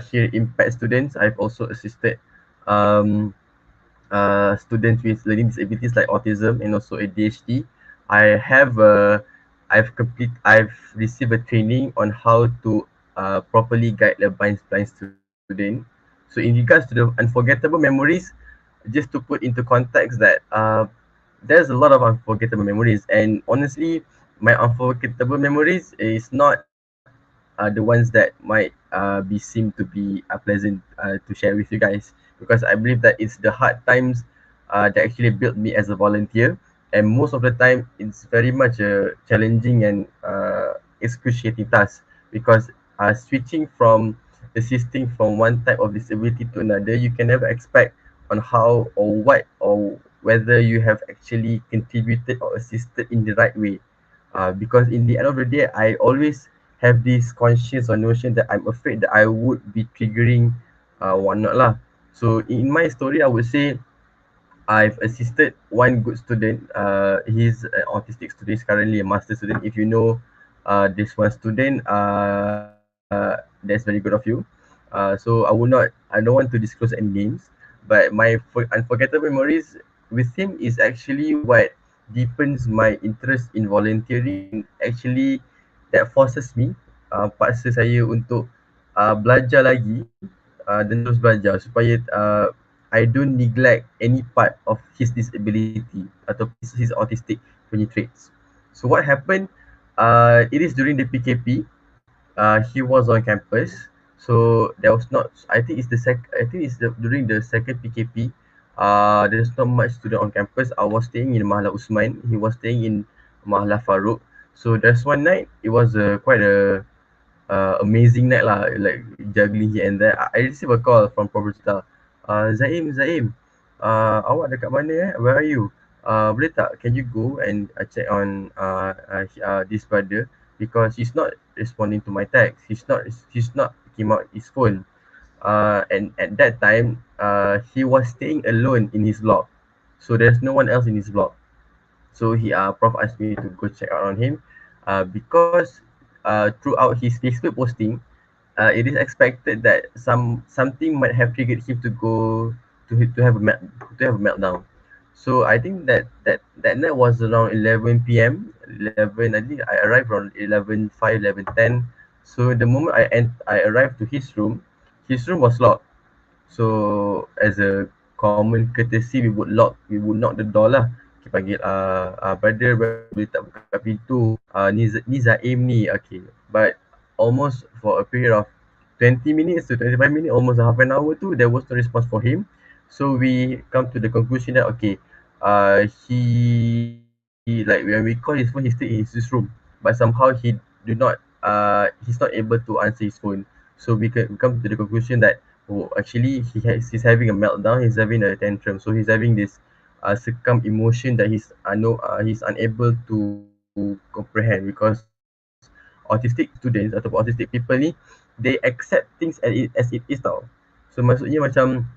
hearing impaired students, I've also assisted um, students with learning disabilities like autism and also ADHD. I have I've received a training on how to properly guide the blind student. So in regards to the unforgettable memories, just to put into context that there's a lot of unforgettable memories, and honestly, my unforgettable memories is not the ones that might be seem to be pleasant to share with you guys, because I believe that it's the hard times that actually built me as a volunteer, and most of the time it's very much a challenging and excruciating task, because switching from assisting from one type of disability to another, you can never expect on how or what or whether you have actually contributed or assisted in the right way. Because in the end of the day, I always have this conscious or notion that I'm afraid that I would be triggering whatnot lah. So in my story, I would say I've assisted one good student. He's an autistic student. He's currently a master student. If you know this one student, that's very good of you. So I don't want to disclose any names, but my unforgettable memories with him is actually what deepens my interest in volunteering, and actually that forces me, paksa saya untuk belajar lagi dan terus belajar supaya I don't neglect any part of his disability atau his autistic punya traits. So what happened? It is during the PKP. He was on campus, so there was not. I think it's the during the second PKP. There's not much student on campus. I was staying in Mahala Usman. He was staying in Mahala Farouk. So there's one night. It was quite a amazing night lah, like juggling here and there. I received a call from Property. Zaim, awak dekat mana Where are you? Boleh tak, can you go and check on this brother, because he's not responding to my text. He's not picking out his phone. And at that time, he was staying alone in his block. So there's no one else in his block. So Prof asked me to go check out on him, because throughout his Facebook posting, it is expected that something might have triggered him to go to have a meltdown. So I think that night was around 11 p.m. 11. I think I arrived around 11:05, 11:10. So the moment I arrived to his room was locked. So as a common courtesy, we would knock the door lah. Okay, panggil brother boleh tak buka pintu, ni Zaim ni. Okay, but almost for a period of 20 minutes to 25 minutes, almost half an hour tu, there was no response for him. So we come to the conclusion that okay, he like when we call his phone, he stay in his room, but somehow he's not able to answer his phone. So we come to the conclusion that, oh, actually he's having a meltdown, he's having a tantrum, so he's having this circum emotion that he's unable to comprehend, because autistic students atau autistic people ni, they accept things as it is tau. So maksudnya macam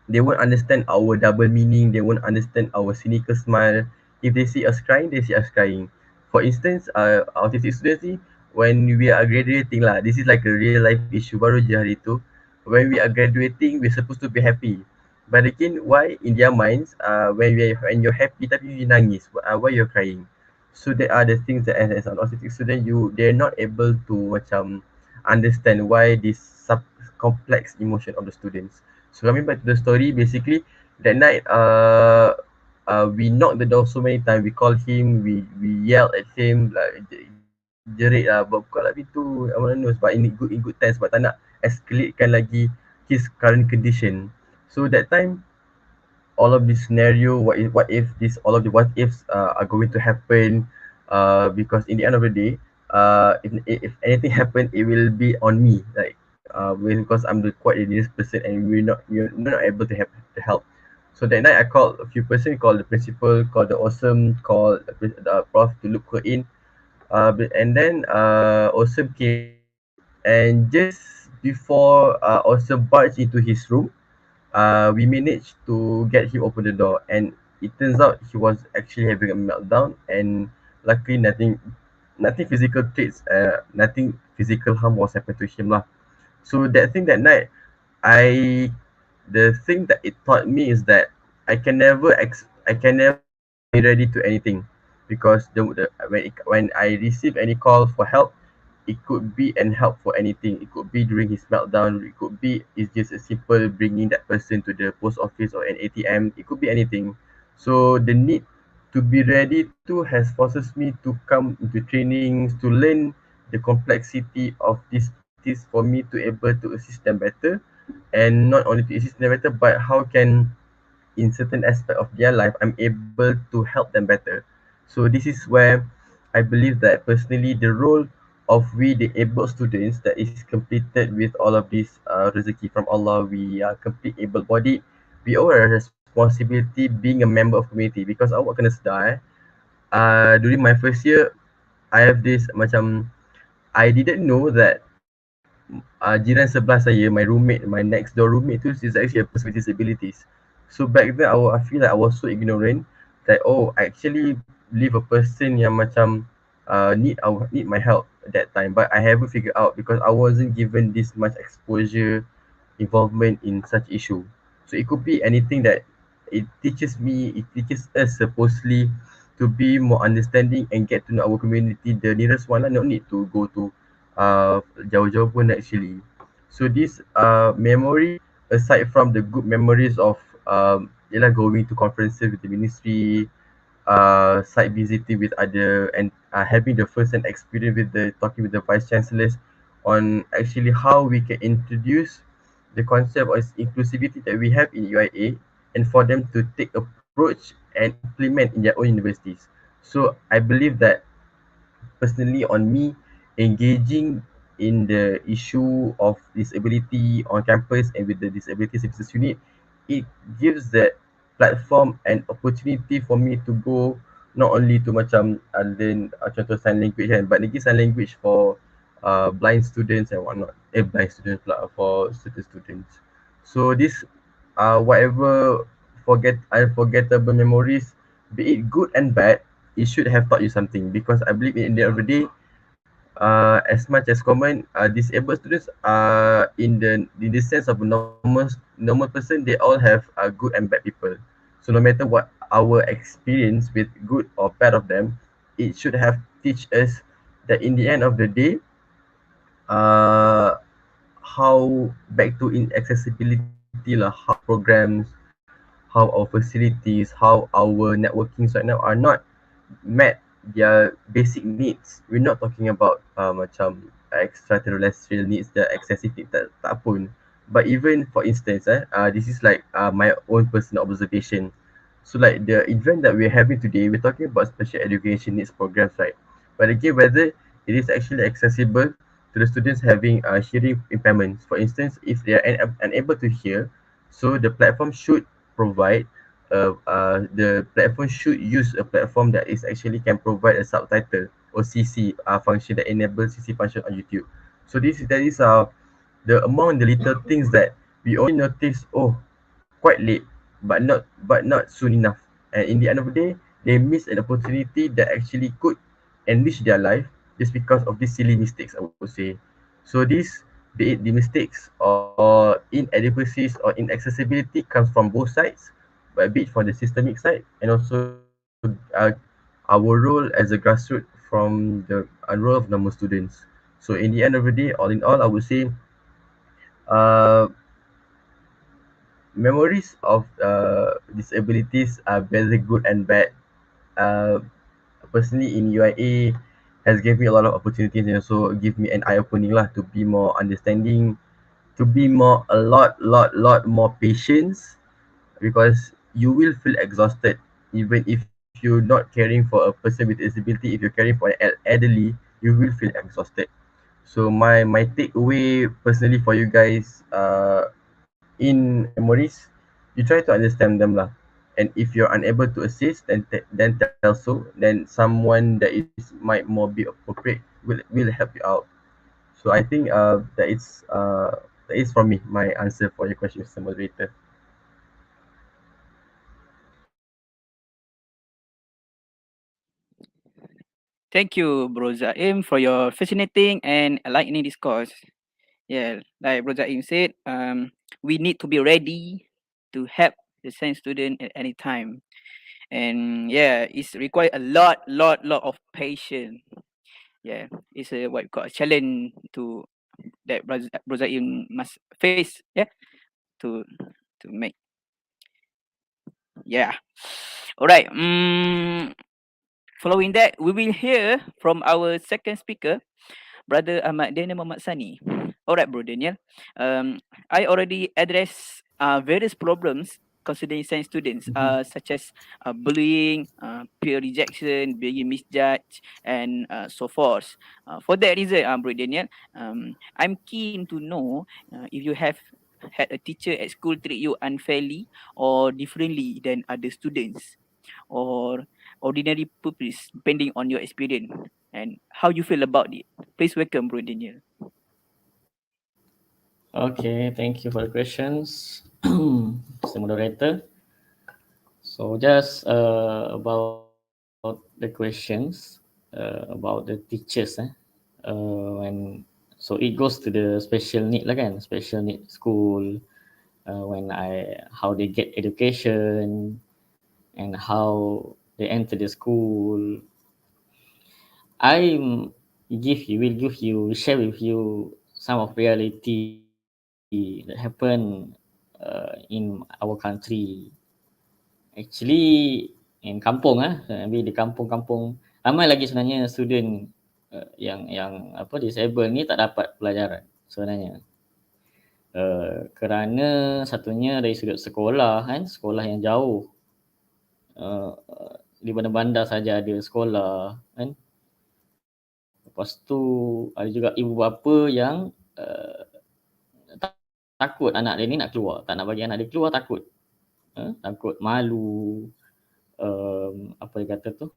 they won't understand our double meaning, they won't understand our cynical smile. If they see us crying, they see us crying. For instance, autistic students ni, when we are graduating lah, this is like a real life issue baru je hari tu. when we are graduating, we're supposed to be happy. But again, why in their minds, when you're happy tapi you nangis, why you're crying? So there are the things that as an autistic student, they're not able to macam understand why this sub complex emotion of the students. So coming back to the story, basically that night, we knocked the door so many times. We called him, we yelled at him, like jerit lah, buka lah pintu, I want to know, but in good times, sebab tak nak escalatekan lagi his current condition. So that time, all of this scenario, what if this, all of the what ifs are going to happen, because in the end of the day, if anything happen, it will be on me, like because I'm the quite a dangerous person and you're not able to help. So that night I called a few person, called the principal, called the awesome, called the prof to look her in, and then awesome came, and just before awesome barged into his room, we managed to get him open the door, and it turns out he was actually having a meltdown, and luckily nothing physical traits, nothing physical harm was happened to him lah. So that thing that night, I the thing that it taught me is that I can never be ready to anything, because when I receive any call for help, it could be an help for anything. It could be during his meltdown. It could be it's just a simple bringing that person to the post office or an ATM. It could be anything. So the need to be ready to has forces me to come into trainings to learn the complexity of this for me to able to assist them better, and not only to assist them better, but how can in certain aspect of their life I'm able to help them better. So this is where I believe that personally the role of we the able students that is completed with all of this rezeki from Allah, we are complete able bodied, we all have a responsibility being a member of community, because awak kena sedar during my first year I have this macam, I didn't know that jiran sebelah saya, my roommate, my next door roommate tu is actually a person with disabilities. So back then I feel like I was so ignorant that I actually leave a person yang macam need my help at that time, but I haven't figured out because I wasn't given this much exposure, involvement in such issue. So it could be anything that it teaches us supposedly to be more understanding and get to know our community, the nearest one lah, no need to go to jauh-jauh pun actually. So this memory, aside from the good memories of going to conferences with the ministry, site visiting with other, and having the first-hand experience with talking with the vice chancellors on actually how we can introduce the concept of inclusivity that we have in UIA, and for them to take approach and implement in their own universities. So I believe that personally on me engaging in the issue of disability on campus and with the disability services unit, it gives that platform and opportunity for me to go not only to macam learn contoh sign language kan, but lagi sign language for blind students and whatnot, blind students pula, for certain students. So this whatever unforgettable memories, be it good and bad, it should have taught you something, because I believe in the end of the day, as much as common, disabled students are in the sense of a normal person, they all have good and bad people. So no matter what our experience with good or bad of them, it should have teach us that in the end of the day, how back to inaccessibility lah, how programs, how our facilities, how our networkings right now are not met their basic needs. We're not talking about macam extraterrestrial needs, the excessive needs, tak pun. But even for instance, this is like my own personal observation. So like the event that we're having today, we're talking about special education needs programs, right? But again, whether it is actually accessible to the students having hearing impairments. For instance, if they are unable to hear, so the platform should provide the platform should use a platform that is actually can provide a subtitle or CC function that enables CC function on YouTube. So that is the among the little things that we only notice quite late, but not soon enough. And in the end of the day, they miss an opportunity that actually could enrich their life just because of these silly mistakes, I would say. So this, be it the mistakes or inadequacies or inaccessibility comes from both sides, but a bit for the systemic side, and also our role as a grassroots from the role of normal students. So in the end of the day, all in all, I would say uh, memories of disabilities are very good and bad. Uh, Personally in UIA has given me a lot of opportunities and also give me an eye opening lah to be more understanding, to be more a lot more patience, because you will feel exhausted even if you're not caring for a person with disability. If you're caring for an elderly, you will feel exhausted. So my takeaway personally for you guys, in memories, you try to understand them lah. And if you're unable to assist, then then tell so. Then someone that is might more be appropriate will help you out. So I think that is from me my answer for your question, Mr. Moderator. Thank you, Bro Zaim, for your fascinating and enlightening discourse. Yeah, like Bro Zaim said, we need to be ready to help the science student at any time. And yeah, it's require a lot of patience. Yeah, it's a what you call a challenge to that Bro Zaim must face. Yeah, to make. Yeah. All right. Following that, we will hear from our second speaker, Brother Ahmad Daniel Muhammad Sani. Alright, Bro Daniel. I already addressed various problems concerning science students, such as bullying, peer rejection, being misjudged, and so forth. For that reason, Bro Daniel, I'm keen to know if you have had a teacher at school treat you unfairly or differently than other students, or ordinary pupils, depending on your experience and how you feel about it. Please welcome, Bro Daniel. Okay, thank you for the questions, Mr. Moderator. So just about the questions about the teachers, when so it goes to the special need lah kan, special need school, when how they get education and how they enter the school. I will give you, share with you some of reality that happen in our country. Actually, in kampung maybe di kampung-kampung ramai lagi sebenarnya student yang apa disable ni tak dapat pelajaran sebenarnya. Kerana satunya dari sudut sekolah kan, sekolah yang jauh. Di bandar-bandar saja ada sekolah kan. Lepas tu ada juga ibu bapa yang takut anak dia ni nak keluar, tak nak bagi anak dia keluar, takut. Takut malu, apa dia kata tu,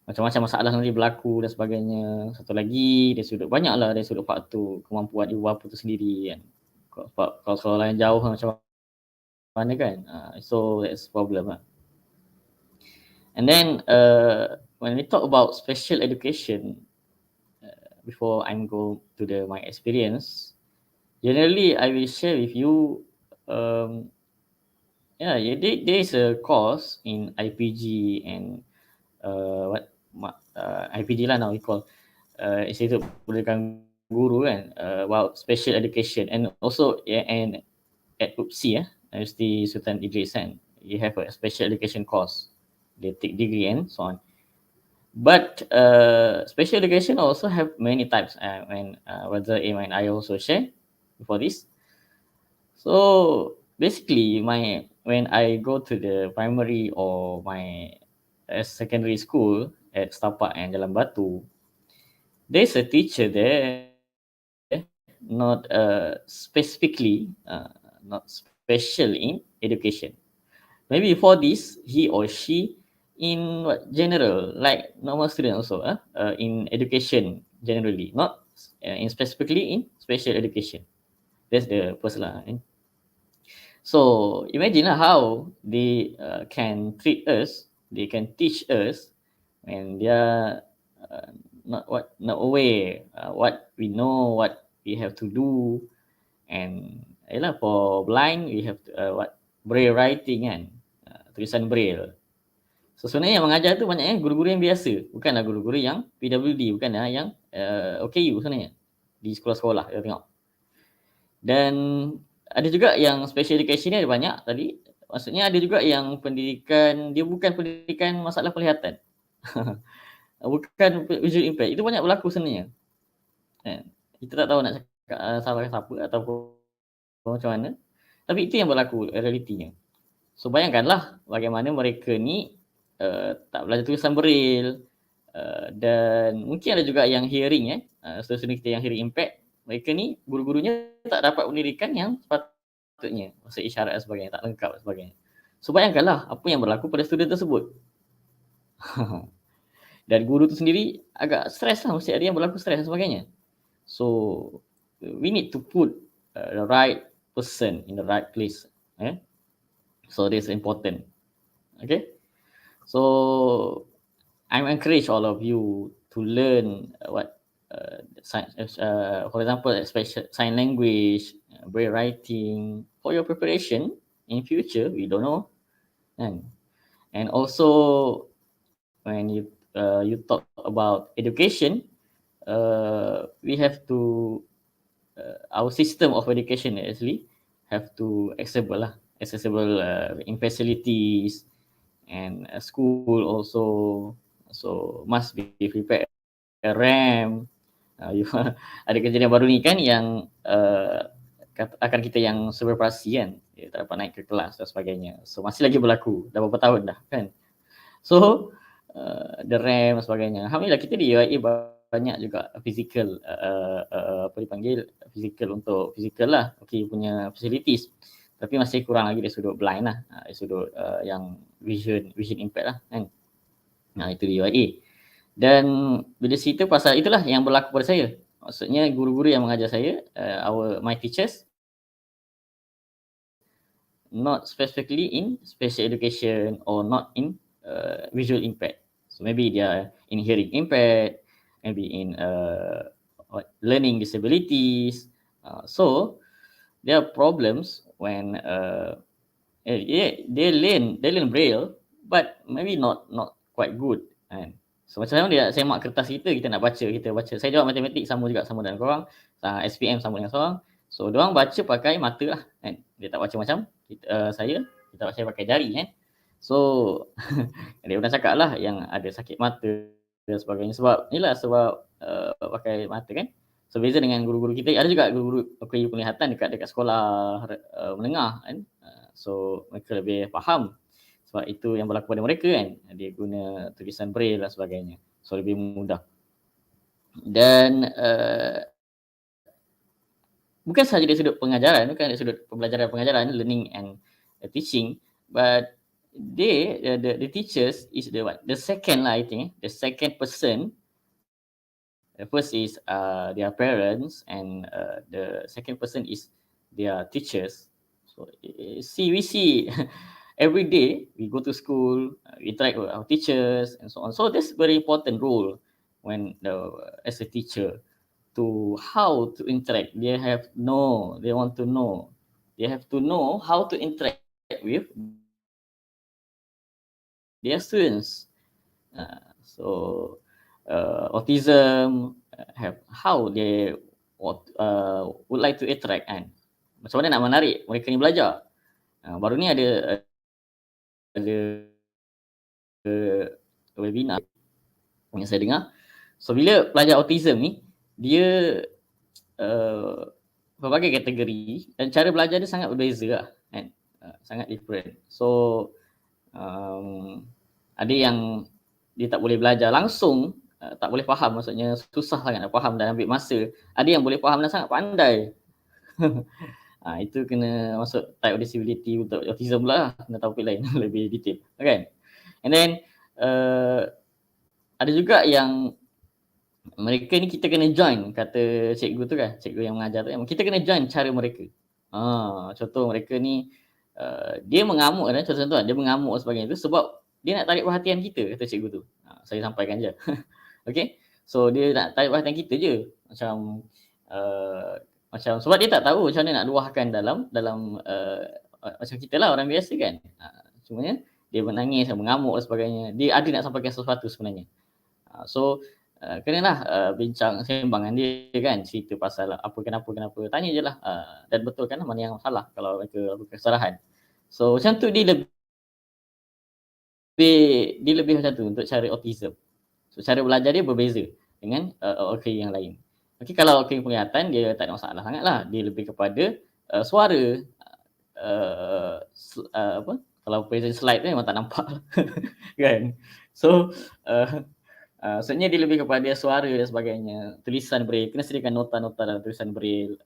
macam-macam masalah nanti berlaku dan sebagainya. Satu lagi dari sudut, banyaklah dari sudut faktor kemampuan ibu bapa tu sendiri kan. Kalau sekolah lain jauh macam mana kan, so that's problem lah. And then when we talk about special education, before I go to my experience, generally I will share with you, there is a course in IPG and IPG lah now we call Institute Pendidikan Guru kan, about special education, and also and at UPSI University Sultan Idris kan, you have a special education course, they take degree and so on. But special education also have many types, when whether Aim and I also share before this. So basically when I go to the primary or my secondary school at Setapak and Jalan Batu, there's a teacher there, not specifically not special in education. Maybe for this he or she in general, like normal student also, in education generally, not in specifically in special education. That's the person lah. So imagine how they can treat us, they can teach us when they are not aware what we know, what we have to do, And yalah, for blind we have to, braille writing kan, tulisan braille. So sebenarnya yang mengajar tu banyaknya guru-guru yang biasa, bukanlah guru-guru yang PWD, bukanlah yang OKU sebenarnya di sekolah-sekolah kita tengok. Dan ada juga yang special education ni ada banyak tadi. Maksudnya ada juga yang pendidikan, dia bukan pendidikan masalah penglihatan. Bukan visual impact. Itu banyak berlaku sebenarnya. Kita tak tahu nak cakap salah siapa ataupun macam mana. Tapi itu yang berlaku realitinya. So bayangkanlah bagaimana mereka ni tak belajar tulisan braille, dan mungkin ada juga yang hearing student kita yang hearing impact. Mereka ni guru-gurunya tak dapat pendidikan yang sepatutnya, bahasa isyarat dan sebagainya, tak lengkap dan sebagainya. So bayangkanlah apa yang berlaku pada student tersebut. Dan guru tu sendiri agak stres lah, mesti ada yang berlaku stres dan sebagainya. So we need to put the right person in the right place. So this is important. Okay. So I'm encourage all of you to learn for example, special sign language, braille writing for your preparation in future. We don't know, and also when you talk about education, we have to our system of education actually have to accessible in facilities, and school also so must be prepared RAM. Ada kejadian baru ni kan yang akan kita yang superprasi kan, dia tak dapat naik ke kelas dan sebagainya. So masih lagi berlaku, dah berapa tahun dah kan. So the RAM dan sebagainya. Alhamdulillah kita di UIA banyak juga physical, apa dipanggil, physical untuk physical lah, okay, punya facilities. Tapi masih kurang lagi dari sudut blind lah, dari sudut yang vision impact lah kan. Itu di UIA. Dan bila cerita pasal itulah yang berlaku pada saya. Maksudnya guru-guru yang mengajar saya, my teachers, not specifically in special education or not in visual impact. So maybe they are in hearing impact, maybe in learning disabilities. So there are problems when they learn braille, but maybe not quite good. And so macam mana saya mak kertas kita nak baca, kita baca. Saya jawab matematik sama dengan korang, SPM sama dengan korang. So diorang baca pakai mata lah kan. Dia tak baca macam kita baca pakai jari kan. So dia pernah cakap lah yang ada sakit mata dan sebagainya sebab pakai mata kan. So beza dengan guru-guru kita, ada juga guru-guru penglihatan dekat sekolah menengah kan. So mereka lebih faham sebab itu yang berlaku pada mereka kan. Dia guna tulisan braille dan sebagainya. So lebih mudah. Dan bukan sahaja dari sudut pengajaran, bukan dari sudut pembelajaran pengajaran, learning and teaching, but the teachers is the second lah, I think. The second person. The first is their parents, and the second person is their teachers. So we see every day we go to school, we interact with our teachers and so on. So that's very important role when as a teacher to how to interact. They want to know. They have to know how to interact with their students. Autism, how they would like to interact kan. Macam mana nak menarik mereka ni belajar. Baru ni ada webinar yang saya dengar. So bila pelajar autism ni, dia berbagai kategori dan cara belajar dia sangat berbeza lah kan. Sangat different. So ada yang dia tak boleh belajar langsung, tak boleh faham, maksudnya susah sangat nak faham dan ambil masa. Ada yang boleh faham dan sangat pandai. Itu kena masuk type of disability untuk autism pula lah. Kena topik lain lebih detail. Okay. And then ada juga yang mereka ni kita kena join, kata cikgu tu kan, cikgu yang mengajar tu, kita kena join cara mereka. Contoh mereka ni dia mengamuk kan, contoh dia mengamuk sebagainya tu sebab dia nak tarik perhatian kita, kata cikgu tu. Saya sampaikan je. Okay. So dia nak tarik perhatian kita je. Macam Macam sebab dia tak tahu macam mana nak luahkan dalam macam kita lah orang biasa kan. Cumanya dia menangis, mengamuk dan sebagainya. Dia ada nak sampaikan sesuatu sebenarnya. So kenalah bincang sembang dengan dia kan, cerita pasal apa kenapa, tanya je lah dan betulkan mana yang salah kalau mereka apa kesalahan. So macam tu dia lebih macam tu untuk cara autism. So cara belajar dia berbeza dengan OKU yang lain. Okey, kalau OKU penglihatan dia tak ada masalah sangat lah. Dia lebih kepada suara, apa, kalau present slide tu memang tak nampak kan. So sebenarnya dia lebih kepada suara dan sebagainya, tulisan braille, kena sediakan nota-nota dalam tulisan braille,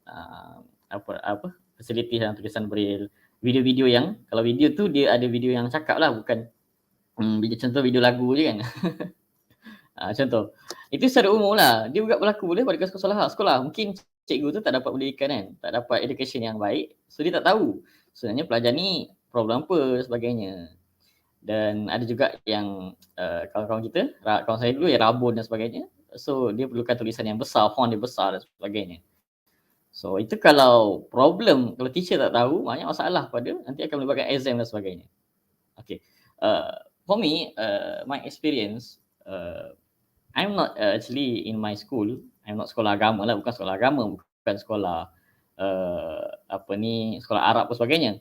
apa facility dalam tulisan braille, video-video yang, kalau video tu dia ada video yang cakap lah, bukan video, contoh video lagu je kan. Contoh itu secara umum lah, dia juga berlaku boleh pada sekolah. Mungkin cikgu tu tak dapat pendidikan kan, tak dapat education yang baik, so dia tak tahu sebenarnya pelajar ni problem apa dan sebagainya. Dan ada juga yang kawan-kawan kita, kawan saya dulu yang rabun dan sebagainya, so dia perlukan tulisan yang besar, font dia besar dan sebagainya. So itu kalau problem, kalau teacher tak tahu, banyak masalah pada nanti akan melibatkan exam dan sebagainya. Okay, for me, my experience, I'm not actually in my school, I'm not sekolah agama lah, bukan sekolah agama, bukan sekolah sekolah Arab dan sebagainya.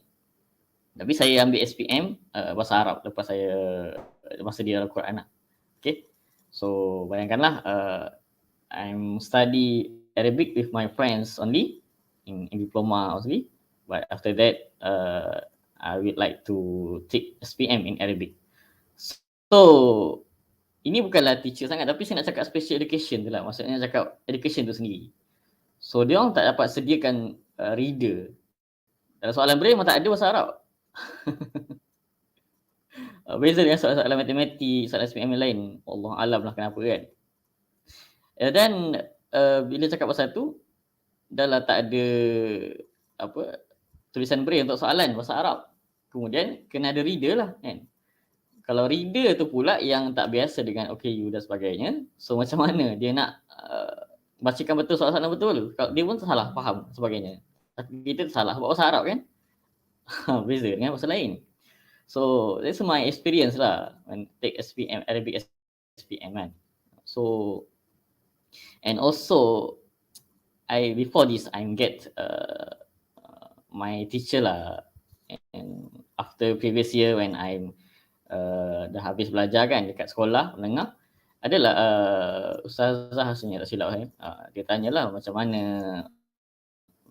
Tapi saya ambil SPM bahasa Arab lepas saya masa di Al-Quran lah. Okay, so bayangkanlah I'm study Arabic with my friends only in diploma only, but after that I would like to take SPM in Arabic. So ini bukanlah teacher sangat, tapi saya nak cakap special education tu lah, maksudnya cakap education tu sendiri. So dia orang tak dapat sediakan reader. Dalam soalan braille memang tak ada bahasa Arab. Beza dengan soalan-soalan matematik, soalan SPM yang lain. Allah alam lah kenapa kan. Dan bila cakap pasal tu, dah lah tak ada tulisan braille untuk soalan bahasa Arab. Kemudian kena ada reader lah kan. Kalau reader tu pula yang tak biasa dengan OKU dan sebagainya, so macam mana dia nak bacakan betul soalan-soalan betul? Dia pun salah faham sebagainya. Kita salah sebab bahasa Arab kan. Beza dengan bahasa lain. So that's my experience lah when take SPM, Arabic SPM kan. So and also before this I get my teacher lah, and after previous year when I'm dah habis belajar kan dekat sekolah menengah, adalah Ustazah Hasni tak silap saya, dia tanyalah macam mana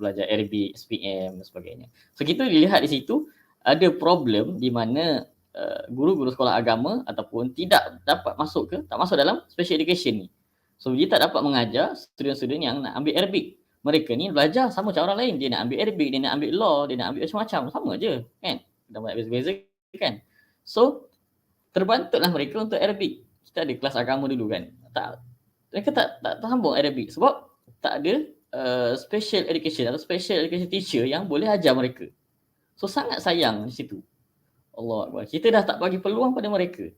belajar Arabic, SPM dan sebagainya. So kita dilihat di situ ada problem di mana guru-guru sekolah agama ataupun tak masuk dalam special education ni. So dia tak dapat mengajar student-student yang nak ambil Arabic. Mereka ni belajar sama macam orang lain, dia nak ambil Arabic, dia nak ambil law, dia nak ambil macam-macam, sama je kan. Dah banyak beza-beza kan. So terbantutlah mereka untuk Arabic. Kita ada kelas agama dulu kan. Mereka tak sambung Arabic sebab tak ada special education atau special education teacher yang boleh ajar mereka. So sangat sayang di situ. Allah Akbar. Kita dah tak bagi peluang pada mereka.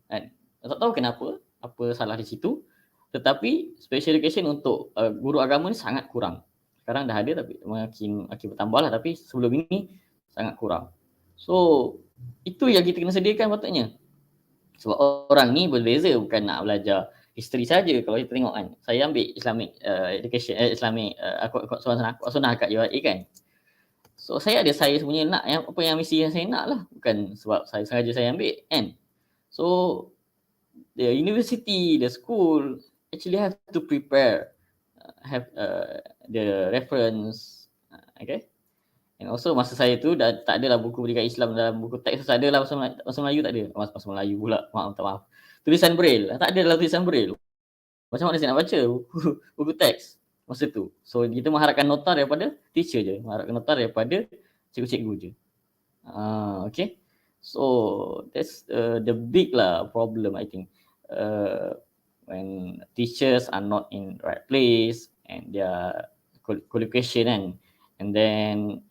Kan? Tak tahu kenapa, apa salah di situ. Tetapi special education untuk guru agama ni sangat kurang. Sekarang dah ada tapi makin bertambah lah, tapi sebelum ini sangat kurang. So itu yang kita kena sediakan patutnya. Sebab orang ni berbeza, bukan nak belajar history saja. Kalau kita tengok kan, saya ambil Islamic education, Islamic aku sunnah kat UAE kan. So saya sebenarnya nak yang misi yang saya nak lah, bukan sebab saya sengaja saya ambil kan. So the university, the school actually have to prepare, have the reference, okay. And also masa saya tu dah tak adalah buku pendidikan Islam dalam buku teks, tak adalah bahasa Melayu, tak ada. Bahasa Melayu pula, maaf. Tulisan braille, tak ada dalam tulisan braille. Macam mana saya nak baca buku teks masa tu? So kita mengharapkan nota daripada teacher je, mengharapkan nota daripada cikgu-cikgu je. Okay. So that's the big lah problem I think. When teachers are not in the right place and their qualification and then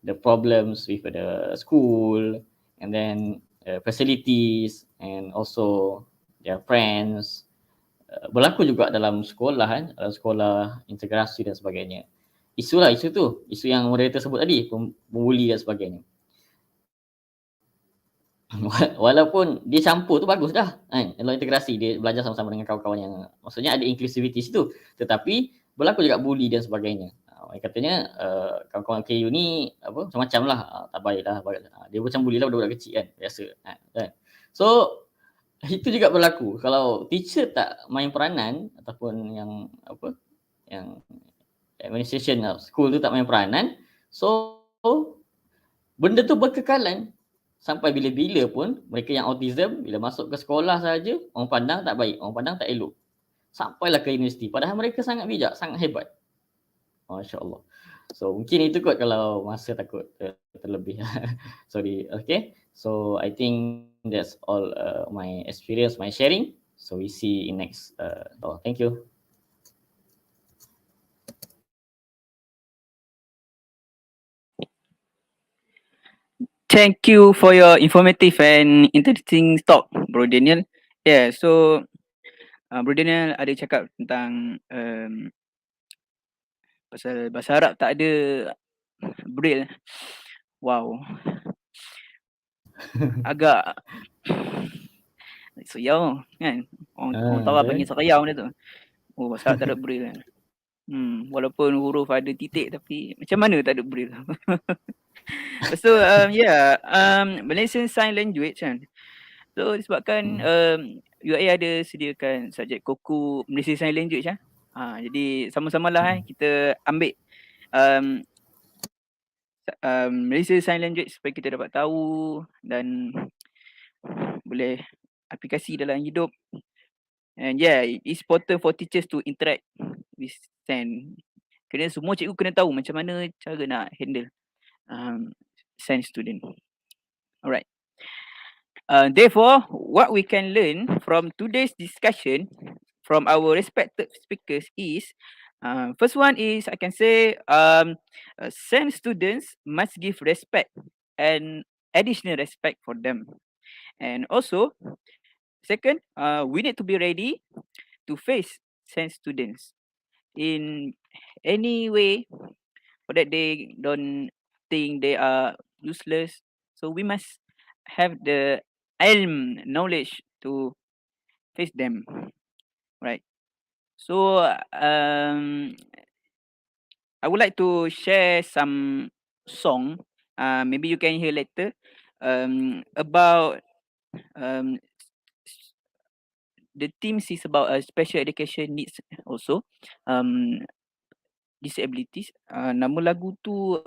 the problems with the school and then facilities and also their friends, berlaku juga dalam sekolah dalam sekolah integrasi dan sebagainya. isu tu, isu yang moderator sebut tadi, pembuli dan sebagainya. Walaupun dia campur tu bagus dah kan, kalau integrasi dia belajar sama-sama dengan kawan-kawan yang maksudnya ada inclusivity situ, tetapi berlaku juga bully dan sebagainya. Katanya kawan-kawan KU ni apa macam-macam lah, tak baik lah, dia macam bully lah budak-budak kecil kan, biasa kan. So itu juga berlaku kalau teacher tak main peranan ataupun yang apa yang administration school tu tak main peranan, so benda tu berkekalan sampai bila-bila pun mereka yang autism bila masuk ke sekolah saja orang pandang tak baik, orang pandang tak elok. Sampailah ke universiti padahal mereka sangat bijak, sangat hebat. Masya-Allah. So mungkin itu kot kalau masa takut terlebih. Sorry. Okay. So I think that's all my experience, my sharing. So we see in next thank you. Thank you for your informative and interesting talk, Bro Daniel. Yeah, so Bro Daniel ada cakap tentang pasal bahasa Arab tak ada braille. Wow. Agak seriau kan. Orang tahu panggil seriau dia tu. Oh, bahasa Arab tak ada braille kan. Walaupun huruf ada titik tapi macam mana tak ada braille. So Malaysian Sign Language kan. So disebabkan UIA ada sediakan subjek KOKU Malaysian Sign Language kan. Jadi sama-sama lah kita ambil Malaysian Sign Language supaya kita dapat tahu dan boleh aplikasi dalam hidup. And it's important for teachers to interact with sign. Kena semua cikgu kena tahu macam mana cara nak handle sign student. Alright. Therefore, what we can learn from today's discussion from our respected speakers is first one is I can say SEN students must give respect and additional respect for them. And also, second, we need to be ready to face SEN students in any way so that they don't think they are useless. So we must have the ilm knowledge to face them, right? So I would like to share some song. Maybe you can hear later. About the themes is about special education needs also. Disabilities. Nama lagu tu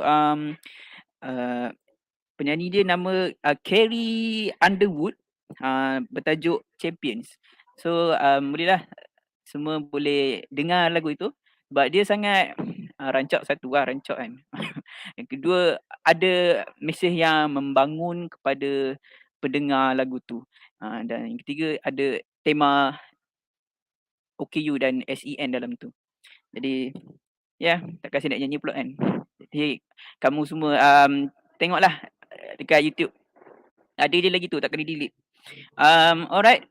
penyanyi dia nama Carrie Underwood, bertajuk Champions. So bolehlah semua boleh dengar lagu itu sebab dia sangat rancak satu rancak kan. Yang kedua ada mesej yang membangun kepada pendengar lagu tu. Dan yang ketiga ada tema OKU dan SEN dalam tu. Jadi tak kasi nak nyanyi pula kan. Jadi kamu semua tengoklah dekat YouTube. Ada je lagi tu, tak kena delete. Alright.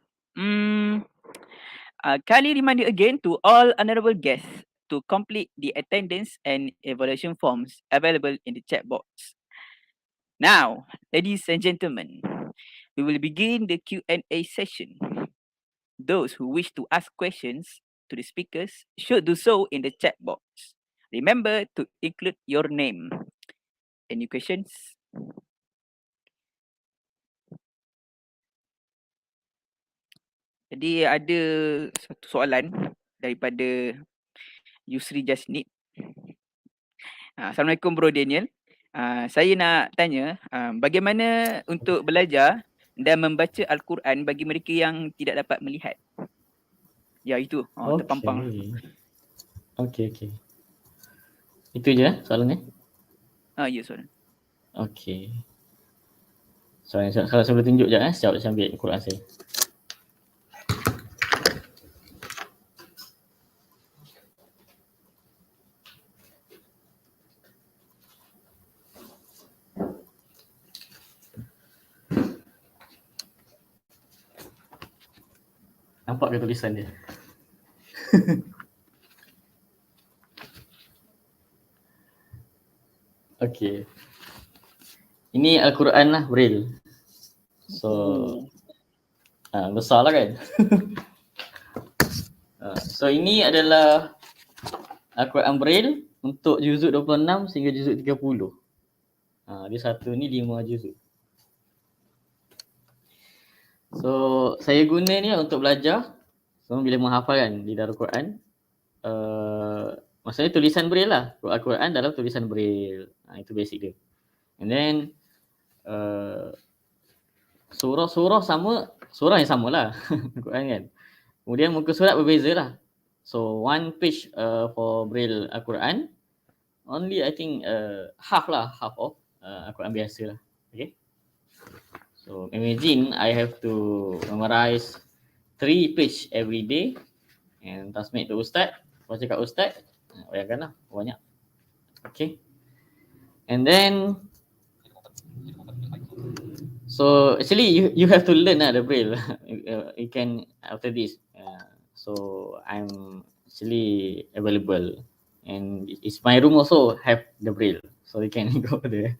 Kindly reminder again to all honorable guests to complete the attendance and evaluation forms available in the chat box. Now, ladies and gentlemen, we will begin the Q&A session. Those who wish to ask questions to the speakers should do so in the chat box. Remember to include your name. Any questions? Jadi ada satu soalan daripada Yusri Jasnit. Assalamualaikum Bro Daniel. Saya nak tanya bagaimana untuk belajar dan membaca Al-Quran bagi mereka yang tidak dapat melihat? Ya itu, terpampang. Okay. Itu je soalannya? Ya soalan. Okay. Kalau saya boleh tunjuk je sekejap saya ambil Al-Quran saya. Nampak ke tulisan dia? Okay. Ini Al-Quran lah, Braille. So, besar lah kan? So, ini adalah Al-Quran Braille untuk juzuk 26 sehingga juzuk 30. Dia satu ni 5 juzuk. So, saya guna ni untuk belajar. So, bila menghafalkan di Darul Quran, maksudnya tulisan Braille lah. Al-Quran dalam tulisan Braille. Itu basic dia. And then, surah sama, surah yang sama lah. Al-Quran kan. Kemudian muka surat berbeza lah. So, one page for Braille Al-Quran, only I think half of Al-Quran biasa lah. Okay. So imagine I have to memorize 3 page every day and transmit to Ustaz. Baca kat Ustaz, bayangkan lah banyak. Okay. And then, so actually you have to learn the Braille. You can after this. So I'm actually available, and it's my room also have the Braille, so you can go there.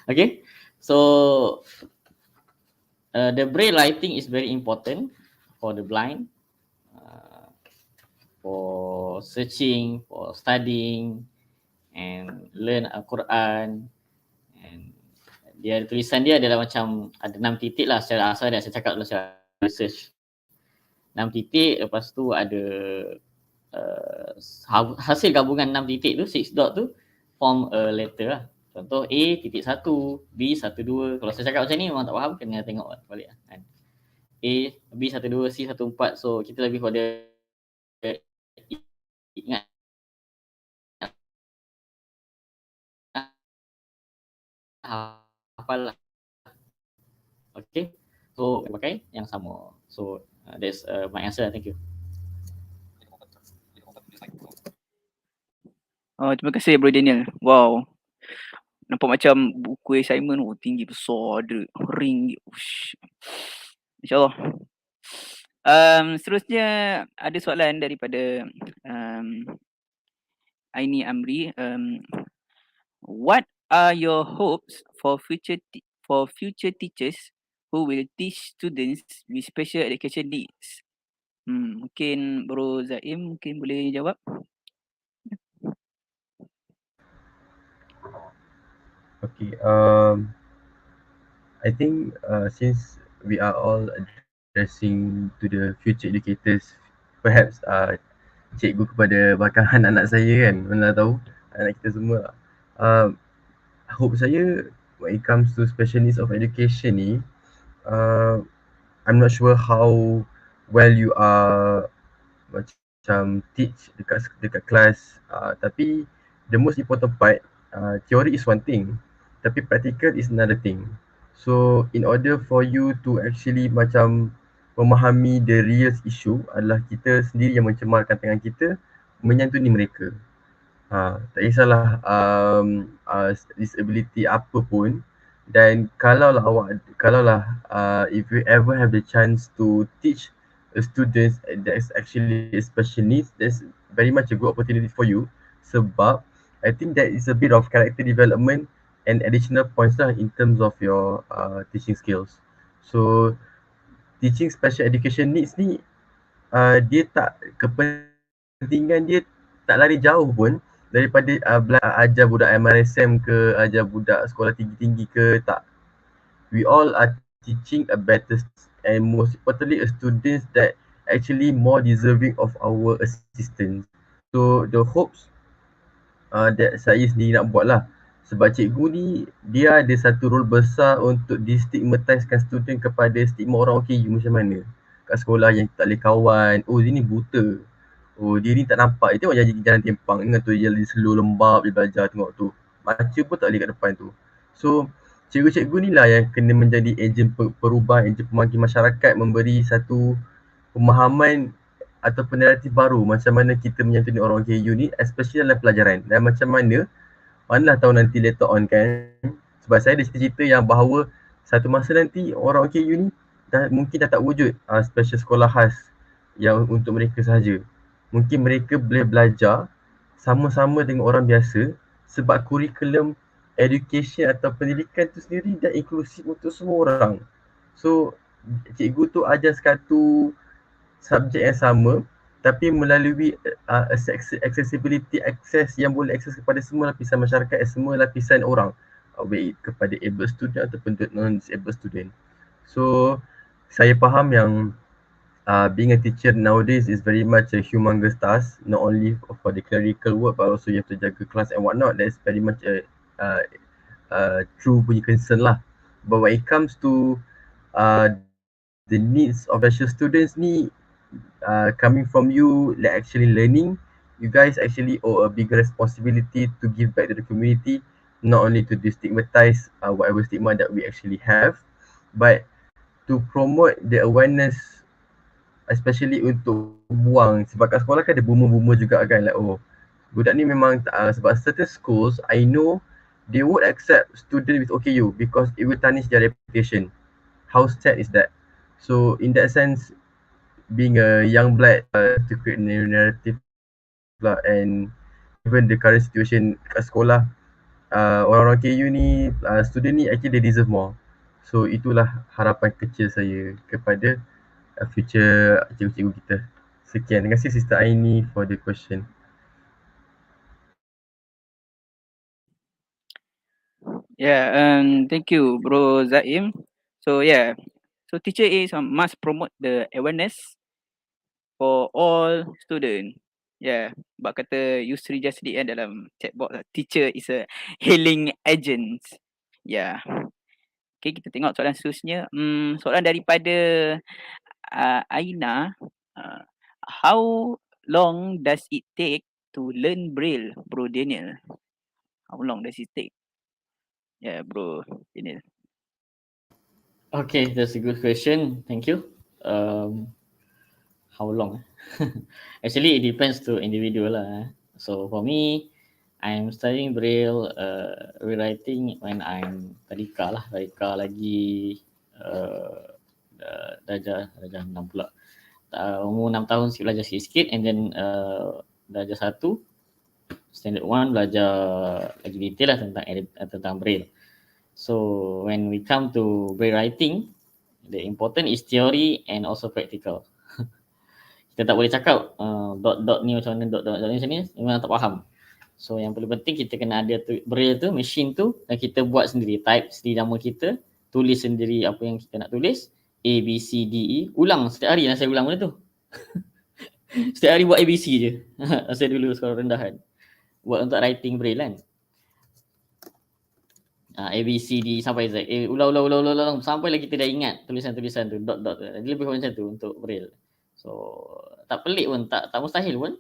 Okay. So the Braille writing is very important for the blind, for searching, for studying, and learn Al-Quran. And dia tulisan dia adalah macam ada 6 titik lah secara asal dia. Saya cakap dulu secara research. 6 titik, lepas tu ada hasil gabungan 6 titik tu, 6 dot tu form a letter lah. Contoh A titik 1, B 1, 2. Kalau saya cakap macam ni memang tak faham, kena tengok balik kan. A, B 1, 2, C 1, 4. So kita lebih pada ingat hafal lah. Okay. So pakai yang sama. So that's my answer. Thank you. Terima kasih Bro Daniel. Wow. Nampak macam buku assignment tinggi besar, ada ring. InsyaAllah. Seterusnya ada soalan daripada Aini Amri. What are your hopes for future teachers who will teach students with special education needs? Mungkin Bro Zaim mungkin boleh jawab. Okay, I think since we are all addressing to the future educators, perhaps cikgu kepada bakal anak-anak saya kan, mana tahu anak kita semua. Hope saya when it comes to special needs of education ni, I'm not sure how well you are macam teach dekat kelas, tapi the most important part, theory is one thing, tapi practical is another thing. So in order for you to actually macam memahami the real issue, adalah kita sendiri yang mencemarkan tangan kita menyantuni mereka. Tak kisahlah disability apa pun. Dan kalaulah if you ever have the chance to teach a student that is actually special needs, that's very much a good opportunity for you. Sebab I think that is a bit of character development and additional points lah in terms of your teaching skills. So teaching special education needs ni, dia tak, kepentingan dia tak lari jauh pun daripada ajar budak MRSM ke, ajar budak sekolah tinggi-tinggi ke, tak. We all are teaching a better and most importantly a students that actually more deserving of our assistance. So the hopes that saya sendiri nak buat lah, sebab cikgu ni dia ada satu role besar untuk destigmatisekan student kepada stigma orang OKU macam mana kat sekolah yang tak boleh kawan. Oh dia ni buta, oh dia ni tak nampak, dia tengok jalan tempang, ingat tu dia slow lembab dia belajar, tengok tu baca pun tak boleh kat depan tu. So cikgu-cikgu ni lah yang kena menjadi ejen perubahan, ejen pemangkin masyarakat, memberi satu pemahaman ataupun naratif baru macam mana kita menyantuni orang OKU ni, especially dalam pelajaran. Dan macam manalah tahu nanti later on kan, sebab saya ada cerita-cerita yang bahawa satu masa nanti orang OKU ni mungkin dah tak wujud special sekolah khas yang untuk mereka sahaja. Mungkin mereka boleh belajar sama-sama dengan orang biasa sebab kurikulum education atau pendidikan tu sendiri dah inklusif untuk semua orang. So cikgu tu ajar satu subjek yang sama tapi melalui accessibility, akses yang boleh akses kepada semua lapisan masyarakat, semua lapisan orang, baik kepada able student ataupun non-disabled student. So saya faham yang being a teacher nowadays is very much a humongous task, not only for the clerical work but also you have to jaga class and whatnot. That's very much true punya concern lah. But when it comes to the needs of special students ni, coming from you, like actually learning, you guys actually owe a bigger responsibility to give back to the community, not only to destigmatize whatever stigma that we actually have, but to promote the awareness, especially untuk buang, sebab kat sekolah kan ada boomer-boomer juga kan, like oh budak ni memang sebab certain schools I know they would accept student with OKU because it will tarnish their reputation. How sad is that? So in that sense, being a young blood to create a new narrative lah, and even the current situation kat sekolah, orang-orang KU ni, student ni actually they deserve more. So itulah harapan kecil saya kepada future cikgu-cikgu kita. Sekian, terima kasih Sister Aini for the question. Thank you, Bro Zaim. So so teacher is must promote the awareness for all student. Sebab kata Yusri Jasdi dalam chat box, teacher is a healing agent. Okay, kita tengok soalan seterusnya. Soalan daripada Aina. How long does it take to learn Braille, Bro Daniel? How long does it take? Bro Daniel. Okay, that's a good question. Thank you. How long? Actually, it depends to individual lah. So for me, I'm studying Braille rewriting when I'm tadika lah. Tadika lagi darjah 6 pula. Umur 6 tahun belajar sikit-sikit, and then darjah 1 standard 1 belajar lagi detail lah tentang Braille. So when we come to Braille writing, the important is theory and also practical. Kita tak boleh cakap dot ni macam mana, dot ni macam ni, memang tak faham. So yang paling penting kita kena ada Braille tu, machine tu, dan kita buat sendiri, type sendiri nama kita, tulis sendiri apa yang kita nak tulis, A, B, C, D, E, ulang setiap hari. Saya ulang benda tu. Setiap hari buat ABC je. Saya dulu sekolah rendah kan, buat untuk writing Braille kan. A, B, C, D sampai Z. Ulang sampailah kita dah ingat tulisan-tulisan tu, dot. Jadi lebih macam tu untuk Braille. So tak pelik pun, tak mustahil pun.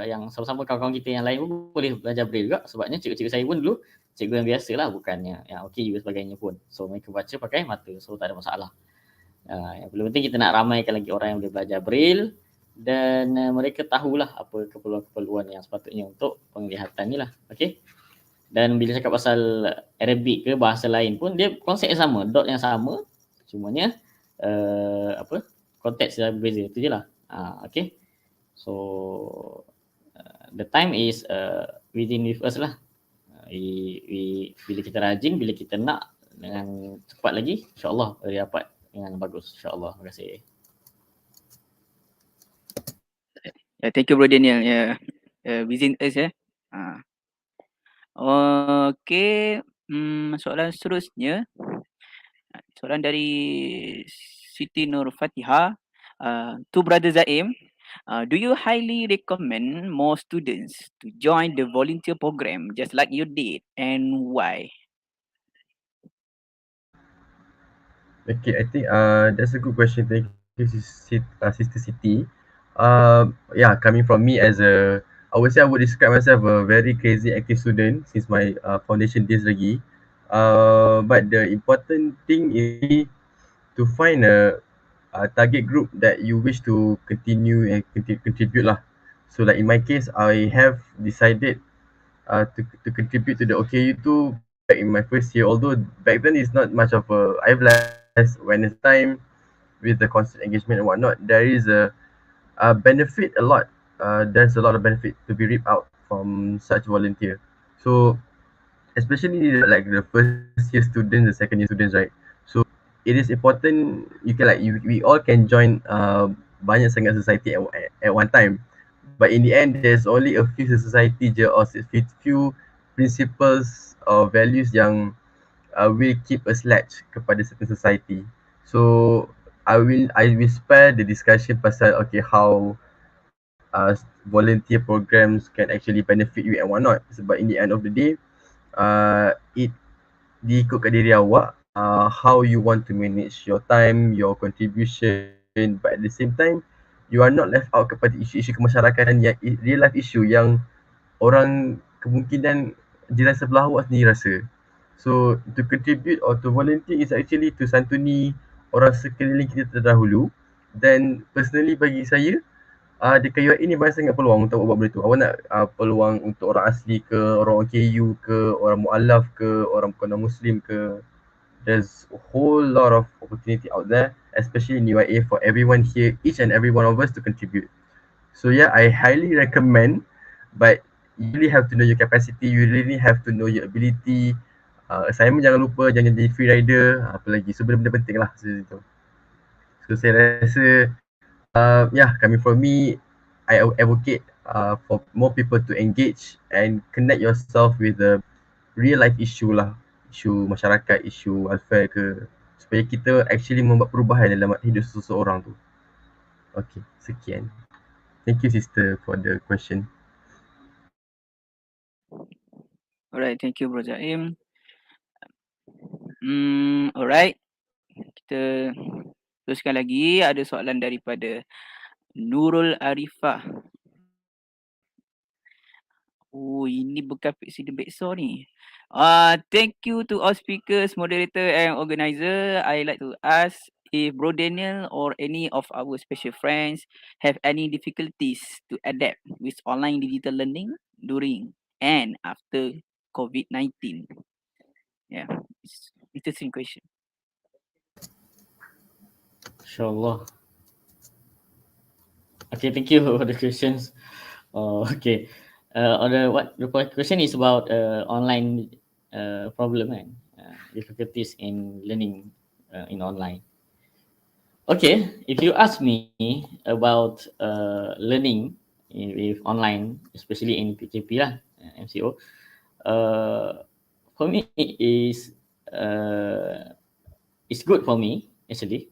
Yang sama-sama kawan-kawan kita yang lain pun boleh belajar Braille juga. Sebabnya cikgu-cikgu saya pun dulu cikgu yang biasa lah, bukannya yang OKU sebagainya pun. So mereka baca pakai mata, so tak ada masalah. Yang paling penting kita nak ramaikan lagi orang yang boleh belajar Braille, dan mereka tahulah apa keperluan-keperluan yang sepatutnya untuk penglihatan ni lah. Okay. Dan bila cakap pasal Arabic ke bahasa lain pun, dia konsep yang sama, dot yang sama, cumanya konteks yang berbeza, itu je lah. Okay. So the time is within with us lah. Bila kita rajin, bila kita nak dengan cepat lagi, insyaAllah boleh dapat dengan bagus, insyaAllah. Terima kasih. Thank you Bro Daniel. Within us Okay, soalan seterusnya, soalan dari Siti Nur Fatihah. To Brother Zaim, do you highly recommend more students to join the volunteer program just like you did, and why? Okay, I think that's a good question. Thank you, Sister Siti. Coming from me as I would say I would describe myself a very crazy active student since my foundation days lagi. But the important thing is to find a target group that you wish to continue and contribute lah. So like in my case, I have decided to contribute to the OKU too back in my first year. Although back then it's not much of I have less awareness time with the constant engagement and whatnot. There is a benefit a lot. There's a lot of benefit to be reaped out from such volunteer. So especially like the first year students, the second year students, right? So it is important you can like we all can join banyak sangat society at one time, but in the end there's only a few society je or few principles or values yang will keep us latch kepada certain society. So I will spare the discussion pasal okay how volunteer programs can actually benefit you and whatnot. Sebab in the end of the day, it diikutkan diri awak, how you want to manage your time, your contribution, but at the same time, you are not left out kepada isu-isu kemasyarakatan yang real life issue yang orang kemungkinan jiran sebelah awak sendiri rasa. So to contribute or to volunteer is actually to santuni orang sekeliling kita terdahulu. Dan personally bagi saya, dekat UAE ni banyak sangat peluang untuk buat benda tu. Awak nak peluang untuk orang asli ke, orang OKU ke, orang mualaf ke, orang bukan non-Muslim ke. There's a whole lot of opportunity out there, especially in UAE for everyone here, each and every one of us to contribute. So yeah, I highly recommend, but you really have to know your capacity, you really have to know your ability. Assignment jangan lupa, jangan jadi free rider, apa lagi. So benda-benda penting lah situ. So saya rasa, yeah, coming from me, I advocate for more people to engage and connect yourself with the real life issue lah. Isu masyarakat, isu welfare ke. Supaya kita actually membuat perubahan dalam hidup seseorang tu. Okay, sekian. Thank you sister for the question. Alright, thank you Bro Zaim. Alright. Kita teruskan lagi. Ada soalan daripada Nurul Arifah. Oh, ini bekas presiden Bekso ni. Thank you to all speakers, moderator and organizer. I like to ask if Bro Daniel or any of our special friends have any difficulties to adapt with online digital learning during and after COVID-19. Yeah, it's interesting question. InsyaAllah. Okay, thank you for the questions. Okay. The question is about online problem and difficulties in learning in online. Okay, if you ask me about learning with online, especially in PKP lah, MCO, for me it's good for me actually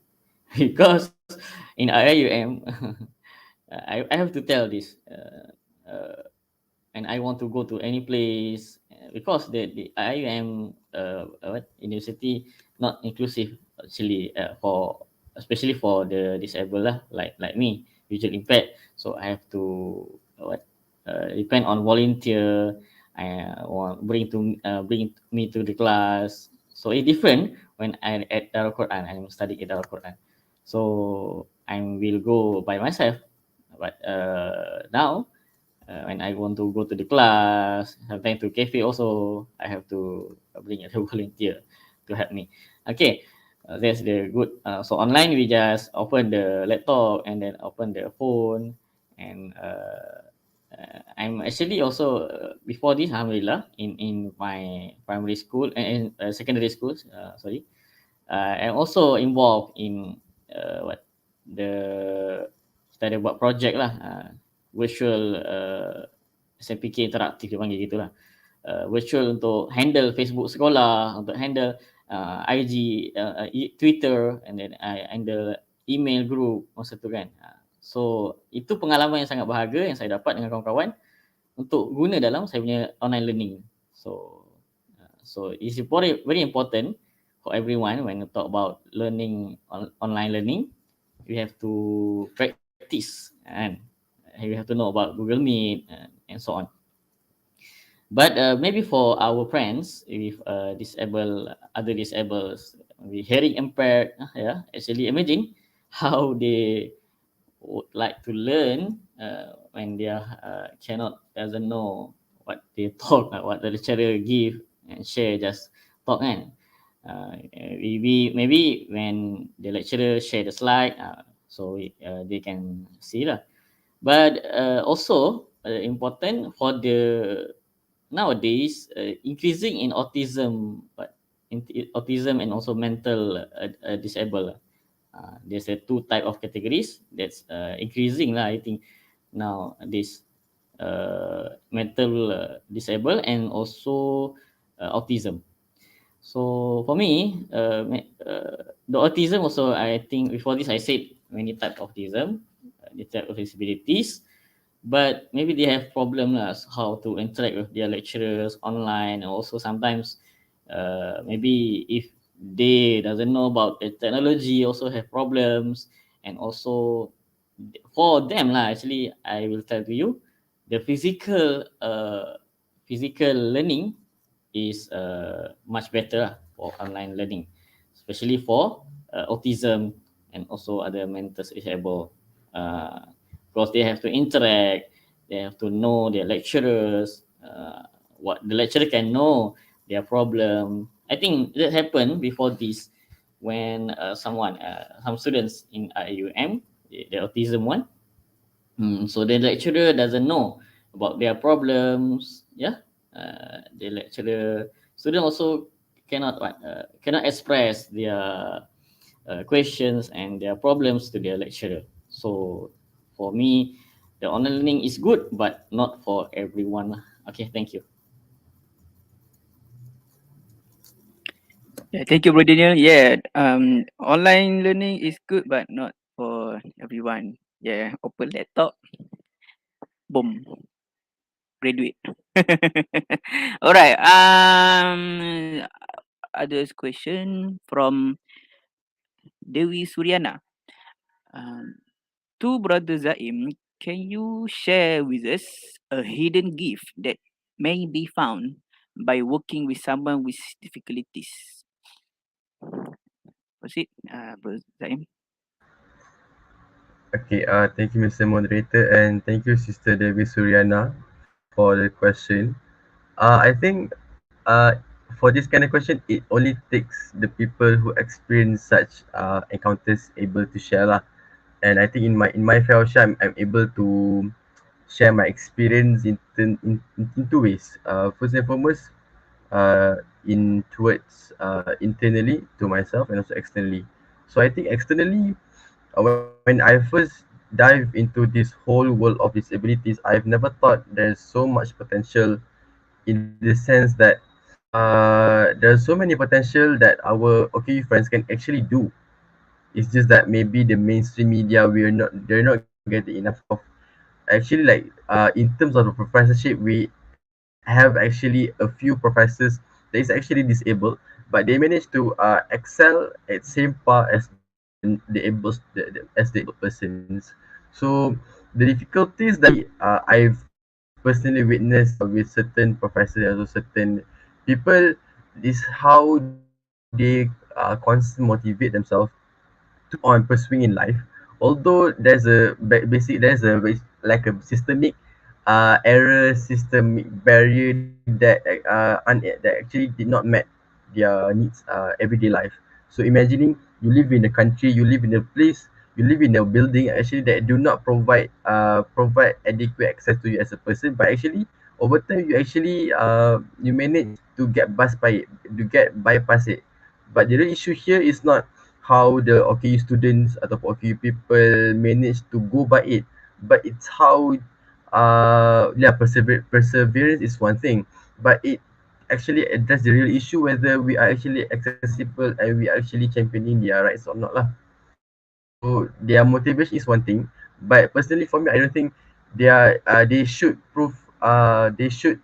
because in IIUM I have to tell this and I want to go to any place because the IIUM university not inclusive actually for especially for the disabled lah, like me, visual impaired. So I have to depend on volunteer. Bring me to the class. So it's different when I'm at Darul Quran. I'm studying at Darul Quran. So I will go by myself. But now, when I want to go to the class, sometimes to cafe also, I have to bring a volunteer to help me. Okay, that's the good. So online, we just open the laptop and then open the phone. And I'm actually also, before this, alhamdulillah, in my primary school and secondary schools, I'm also involved in kita ada buat project lah, virtual SMPK interaktif dia panggil gitulah, virtual untuk handle Facebook sekolah, untuk handle IG, Twitter, and then I handle email group masa tu kan. So itu pengalaman yang sangat berharga yang saya dapat dengan kawan-kawan untuk guna dalam saya punya online learning. So it's very important for everyone when you talk about learning online learning. You have to practice and you have to know about Google Meet and so on. But maybe for our friends with other disabled, with hearing impaired, actually imagine how they would like to learn when they doesn't know what they talk, what the lecturer give and share, just talk kan. Maybe when the lecturer share the slide, so they can see lah. But also important for the nowadays increasing in autism, but autism and also mental disabled. There's two type of categories that's increasing lah. I think now this mental disabled and also autism. So for me, the autism also, I think before this I said many type of autism, the type of disabilities, but maybe they have problem lah, how to interact with their lecturers online, and also sometimes maybe if they doesn't know about the technology, also have problems, and also for them lah, actually I will tell to you, the physical learning is much better lah for online learning, especially for autism and also other mental disabled, because they have to interact, they have to know their lecturers, what the lecturer can know their problem. I think that happened before this when some students in IUM, the autism one, so the lecturer doesn't know about their problems. Yeah, the lecturer student also cannot express their questions and their problems to their lecturer. So for me, the online learning is good, but not for everyone. Okay, thank you. Yeah, thank you, Bro Daniel. Yeah, online learning is good, but not for everyone. Yeah, open laptop, boom, graduate. Alright. Others question from Dewi Suryana. To Brother Zaim, can you share with us a hidden gift that may be found by working with someone with difficulties? Proceed, Brother Zaim. Okay, thank you, Mr. Moderator, and thank you, Sister Devi Suryana, for the question. I think for this kind of question, it only takes the people who experience such encounters able to share lah. And I think in my fellowship, I'm able to share my experience in two ways. First and foremost, in towards internally to myself and also externally. So I think externally, when I first dive into this whole world of disabilities, I've never thought there's so much potential in the sense that there's so many potential that our okay friends can actually do. It's just that maybe the mainstream media they're not getting enough of. Actually, like in terms of the professorship, we have actually a few professors that is actually disabled, but they manage to excel at same par as the able persons. So the difficulties that I've personally witnessed with certain professors and also certain people is how they constantly motivate themselves to on pursuing in life. Although there's a like a systemic error, systemic barrier that actually did not met their needs everyday life. So imagining you live in a country, you live in a place, you live in a building actually that do not provide adequate access to you as a person, but actually over time you manage to get bypass it. But the real issue here is not how the OKU students atau OKU people manage to go by it, but it's how yeah, perseverance is one thing, but it actually address the real issue whether we are actually accessible and we are actually championing their rights or not lah. So their motivation is one thing, but personally for me, I don't think they should prove too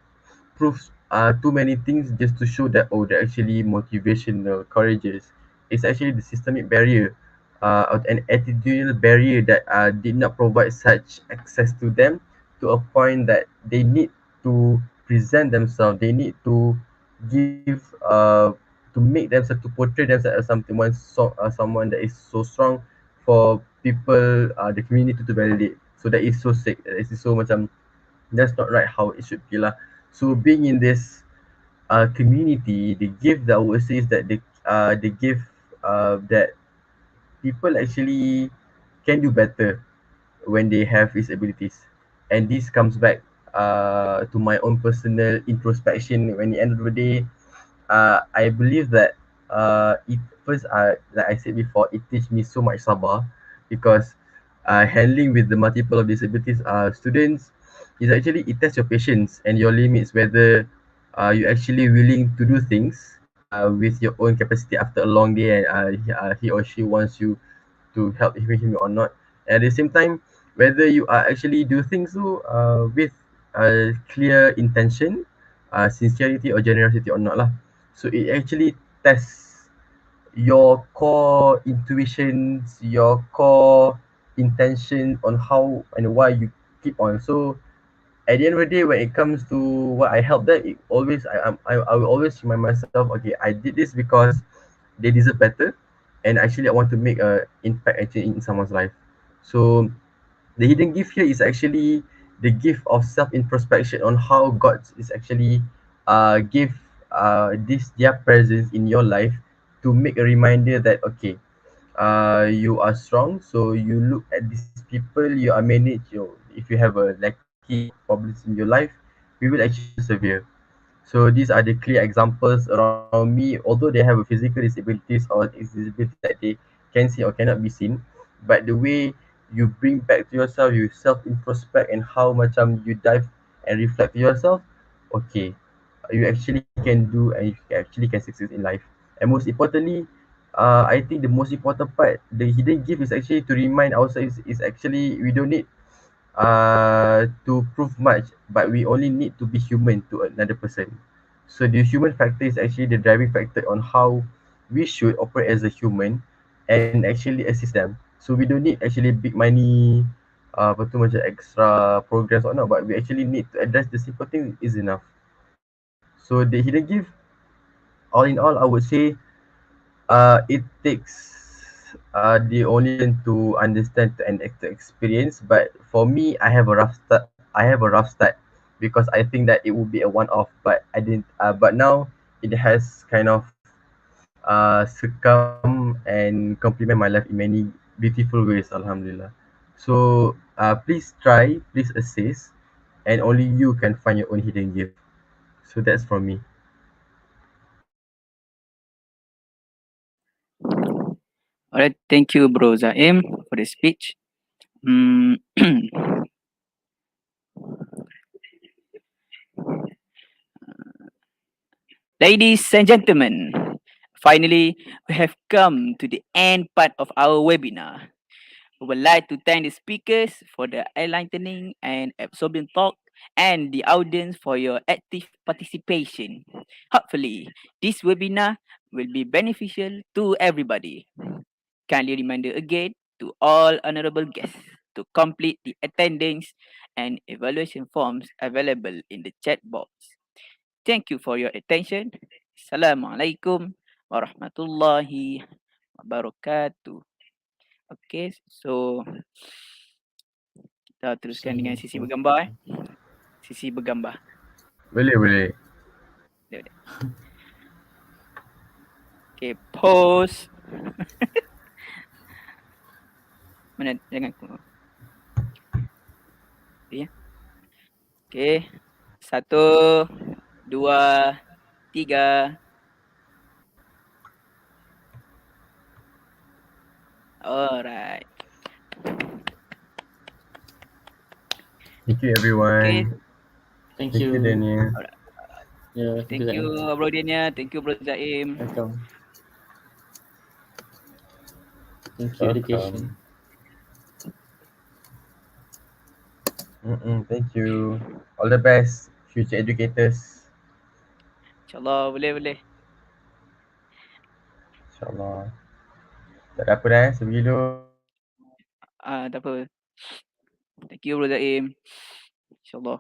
many things just to show that they're actually motivational, courageous. It's actually the systemic barrier, an attitudinal barrier that did not provide such access to them to a point that they need to present themselves. They need to give to make themselves to portray themselves as someone that is so strong for people the community to validate. So that is so sick. That is so macam that's not right how it should be lah. So being in this community, the gift that I would say is that the gift that people actually can do better when they have these abilities, and this comes back to my own personal introspection. When the end of the day, I believe that it first, like I said before, it teach me so much sabar, because handling with the multiple of disabilities students is actually, it tests your patience and your limits, whether you actually willing to do things with your own capacity after a long day, and he or she wants you to help him or not. At the same time, whether you are actually do things so with a clear intention, sincerity or generosity or not lah. So it actually tests your core intuitions, your core intention on how and why you keep on. So at the end of the day, when it comes to what I help them, it always I will always remind myself, okay, I did this because they deserve better, and actually I want to make a impact actually in someone's life. So the hidden gift here is actually the gift of self introspection on how God is actually give this their presence in your life to make a reminder that, okay, you are strong, so you look at these people you are managed. If you have a lacky problems in your life, we will actually persevere. So these are the clear examples around me, although they have a physical disabilities or disabilities that they can see or cannot be seen. But the way you bring back to yourself, you self introspect, and how macam you dive and reflect to yourself, okay, you actually can do, and you actually can succeed in life. And most importantly, I think the most important part, the hidden gift is actually to remind ourselves is actually we don't need to prove much, but we only need to be human to another person. So the human factor is actually the driving factor on how we should operate as a human and actually assist them. So we don't need actually big money, apa tu macam extra programs or not, but we actually need to address the simple thing is enough. So the hidden gift, all in all, I would say it takes the only person to understand and to experience. But for me, I have a rough start. I have a rough start because I think that it would be a one-off. But I didn't. But now it has kind of succumb and complement my life in many beautiful ways. Alhamdulillah. So please try, please assist, and only you can find your own hidden gift. So that's from me. Alright, thank you, Bro Zaim, for the speech. Mm, Ladies and gentlemen, finally, we have come to the end part of our webinar. We would like to thank the speakers for the enlightening and absorbing talk, and the audience for your active participation. Hopefully, this webinar will be beneficial to everybody. Kindly reminder again to all honorable guests to complete the attendance and evaluation forms available in the chat box. Thank you for your attention. Assalamualaikum warahmatullahi wabarakatuh. Okay, so kita teruskan dengan sisi bergambar. Sisi bergambar. Boleh, boleh. Okay, pause. Mana jangan okay, ya. Okay, 1, 2, 3. Alright. Thank you, Okay, everyone. Thank Thank you, you. Daniel. Yeah, thank you Bro Dania, thank you Bro Zaim. Welcome. Thank you, Welcome. education. Thank you. All the best, future educators. InsyaAllah boleh. InsyaAllah. Tak ada apa dah, sebegitu. Tak apa. Thank you Bro Zaim. InsyaAllah.